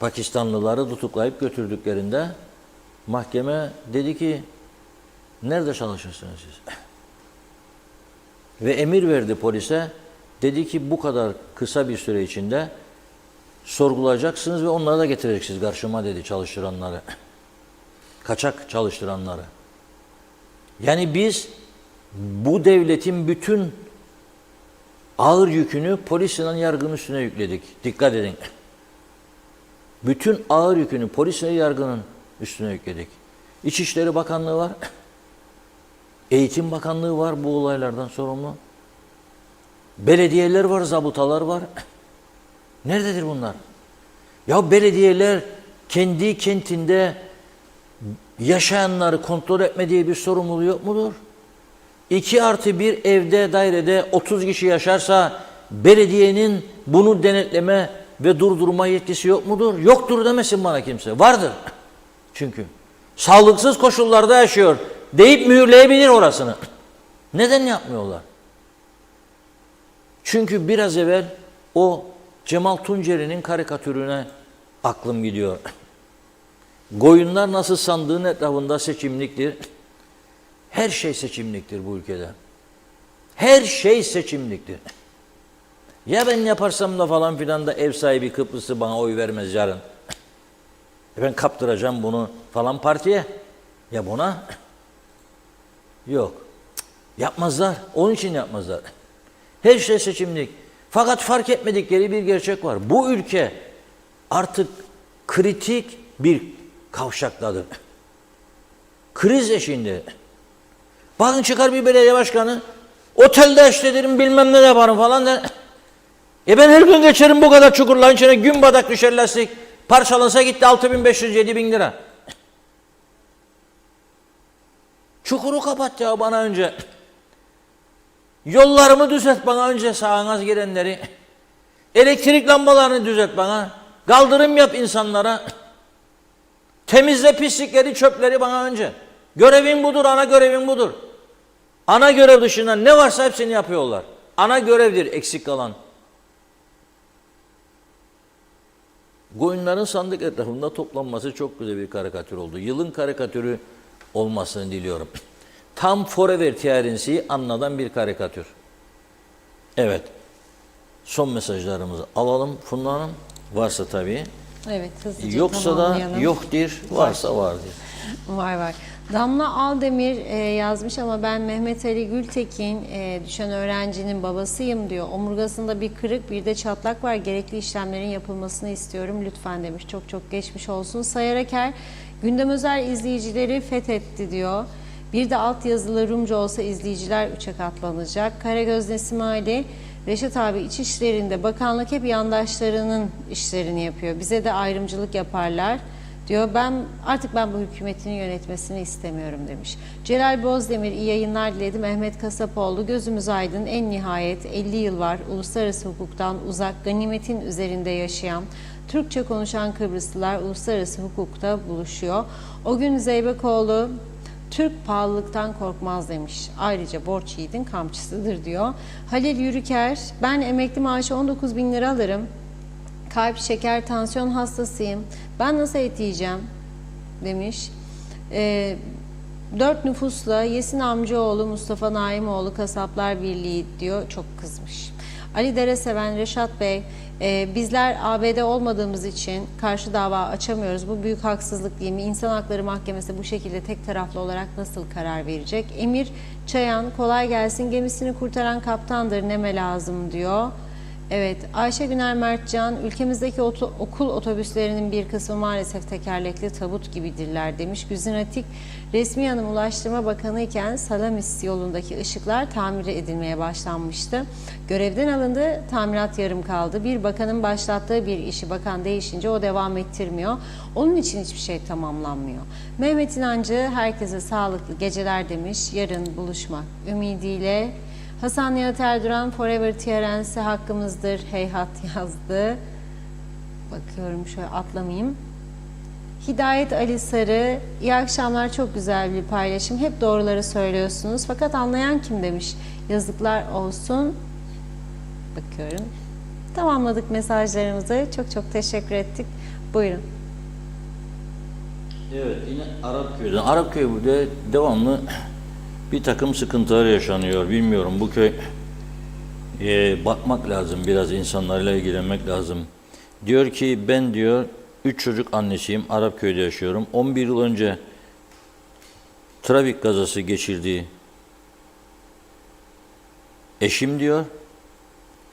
Speaker 2: Pakistanlıları tutuklayıp götürdüklerinde mahkeme dedi ki nerede çalışırsınız siz? Ve emir verdi polise. Dedi ki bu kadar kısa bir süre içinde sorgulayacaksınız ve onları da getireceksiniz karşıma dedi çalıştıranları. Kaçak çalıştıranları. Yani biz bu devletin bütün ağır yükünü polisin yargının üstüne yükledik. Dikkat edin. Bütün ağır yükünü polisin yargının üstüne yükledik. İçişleri Bakanlığı var. Eğitim Bakanlığı var bu olaylardan sorumlu. Belediyeler var, zabıtalar var. Nerededir bunlar? Ya belediyeler kendi kentinde yaşayanları kontrol etme diye bir sorumluluğu yok mudur? 2+1 evde, dairede 30 kişi yaşarsa belediyenin bunu denetleme ve durdurma yetkisi yok mudur? Yoktur demesin bana kimse. Vardır. Çünkü Sağlıksız koşullarda yaşıyor deyip mühürleyebilir orasını. Neden yapmıyorlar? Çünkü biraz evvel o Cemal Tunceli'nin karikatürüne aklım gidiyor. Koyunlar nasıl sandığın etrafında seçimliktir. Her şey seçimliktir bu ülkede. Her şey seçimliktir. Ya ben yaparsam da falan filan da ev sahibi Kıbrıs'ı bana oy vermez yarın. Ben kaptıracağım bunu falan partiye. Ya buna? Yok. Yapmazlar. Onun için yapmazlar. Her şey seçimlik. Fakat fark etmedikleri bir gerçek var. Bu ülke artık kritik bir kavşaktadır. Kriz eşiğinde. Bakın çıkar bir belediye başkanı, otelde işte derim bilmem ne yaparım falan der. Ben her gün geçerim bu kadar çukurların içine, gün badak düşer lastik. Parçalansa gitti 6.500-7.000 lira. Çukuru kapat ya bana önce. Yollarımı düzelt bana önce, sağına girenleri. Elektrik lambalarını düzelt bana. Kaldırım yap insanlara. Temizle pislikleri, çöpleri bana önce. Görevin budur, ana görevin budur. Ana görev dışında ne varsa hepsini yapıyorlar. Ana görevdir eksik kalan. Koyunların sandık etrafında toplanması çok güzel bir karikatür oldu. Yılın karikatürü olmasını diliyorum. Tam Forever tiyarinsiyi anladan bir karikatür. Evet. Son mesajlarımızı alalım Funda Hanım. Varsa tabii.
Speaker 1: Evet, hızlıca
Speaker 2: Yoksa da
Speaker 1: tamamlayalım.
Speaker 2: yoktur, varsa vardır.
Speaker 1: Var. Damla Aldemir yazmış ama ben Mehmet Ali Gültekin, düşen öğrencinin babasıyım diyor. Omurgasında bir kırık, bir de çatlak var. Gerekli işlemlerin yapılmasını istiyorum lütfen demiş. Çok çok geçmiş olsun. Sayar Aker, gündem özel izleyicileri fethetti diyor. Bir de alt yazılı Rumca olsa izleyiciler üçe katlanacak. Karagöz Nesim Ali, Reşat abi iç işlerinde bakanlık hep yandaşlarının işlerini yapıyor. Bize de ayrımcılık yaparlar diyor. Artık ben bu hükümetin yönetmesini istemiyorum demiş. Celal Bozdemir iyi yayınlar diledi. Mehmet Kasapoğlu gözümüz aydın, en nihayet 50 yıl var uluslararası hukuktan uzak, ganimetin üzerinde yaşayan, Türkçe konuşan Kıbrıslılar uluslararası hukukta buluşuyor. O gün Zeybekoğlu Türk pahalılıktan korkmaz demiş. Ayrıca borç yiğidin kamçısıdır diyor. Halil Yürüker, ben emekli maaşı 19.000 lira alırım. Kalp, şeker, tansiyon hastasıyım. Ben nasıl et yiyeceğim demiş. 4 nüfusla Yesin amcaoğlu Mustafa Naimoğlu Kasaplar Birliği diyor. Çok kızmış. Ali Dereseven, Reşat Bey, bizler ABD olmadığımız için karşı dava açamıyoruz. Bu büyük haksızlık değil mi? İnsan Hakları Mahkemesi bu şekilde tek taraflı olarak nasıl karar verecek? Emir Çayan, kolay gelsin, gemisini kurtaran kaptandır, neme lazım diyor. Evet, Ayşe Güner Mertcan, ülkemizdeki okul otobüslerinin bir kısmı maalesef tekerlekli tabut gibidirler demiş. Güzin Atik, resmi hanım Ulaştırma Bakanı iken Salamis yolundaki ışıklar tamir edilmeye başlanmıştı. Görevden alındı, tamirat yarım kaldı. Bir bakanın başlattığı bir işi bakan değişince o devam ettirmiyor. Onun için hiçbir şey tamamlanmıyor. Mehmet İnancı, herkese sağlıklı geceler demiş. Yarın buluşmak ümidiyle. Hasan Nihat Erduran, Forever TRN'si hakkımızdır, heyhat yazdı. Bakıyorum şöyle atlamayayım. Hidayet Ali Sarı, iyi akşamlar, çok güzel bir paylaşım. Hep doğruları söylüyorsunuz fakat anlayan kim demiş. Yazıklar olsun. Bakıyorum. Tamamladık mesajlarımızı. Çok çok teşekkür ettik. Buyurun.
Speaker 2: Evet, yine Arapköy'den. Arapköy'de devamlı bir takım sıkıntılar yaşanıyor. Bilmiyorum, bu köy bakmak lazım, biraz insanlarla ilgilenmek lazım. Diyor ki ben diyor 3 çocuk annesiyim, Arapköy'de yaşıyorum. 11 yıl önce trafik kazası geçirdi eşim diyor.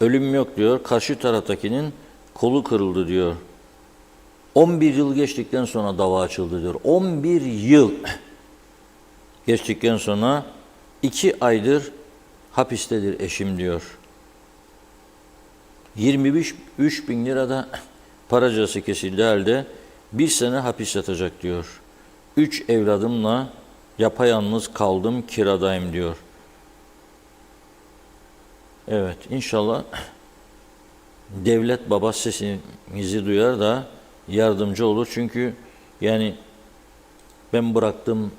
Speaker 2: Ölüm yok diyor. Karşı taraftakinin kolu kırıldı diyor. 11 yıl geçtikten sonra dava açıldı diyor. 11 yıl geçtikten sonra 2 aydır hapistedir eşim diyor. 23 bin lirada para cezası kesildi halde 1 sene hapis yatacak diyor. 3 evladımla yapayalnız kaldım, kiradayım diyor. Evet, inşallah devlet baba sesimizi duyar da yardımcı olur. Çünkü yani Ben bıraktım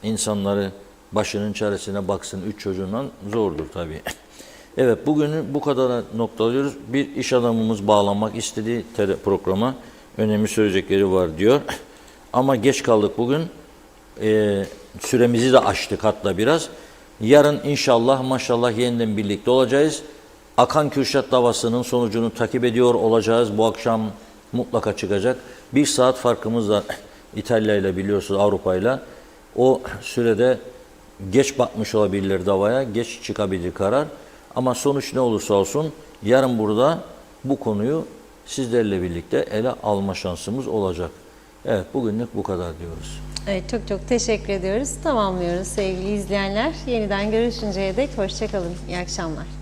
Speaker 2: insanları başının çaresine baksın 3 çocuğundan zordur tabii. Evet, bugünü bu kadar noktalıyoruz. Bir iş adamımız bağlanmak istediği programa önemli söyleyecekleri var diyor. Ama geç kaldık bugün. Süremizi de aştık hatta biraz. Yarın inşallah maşallah yeniden birlikte olacağız. Akan Kürşat davasının sonucunu takip ediyor olacağız. Bu akşam mutlaka çıkacak. 1 saat farkımız var İtalya ile, biliyorsunuz, Avrupa ile. O sürede geç bakmış olabilirler davaya, geç çıkabilir karar. Ama sonuç ne olursa olsun yarın burada bu konuyu sizlerle birlikte ele alma şansımız olacak. Evet, bugünlük bu kadar diyoruz.
Speaker 1: Evet, çok çok teşekkür ediyoruz. Tamamlıyoruz sevgili izleyenler. Yeniden görüşünceye dek hoşça kalın. İyi akşamlar.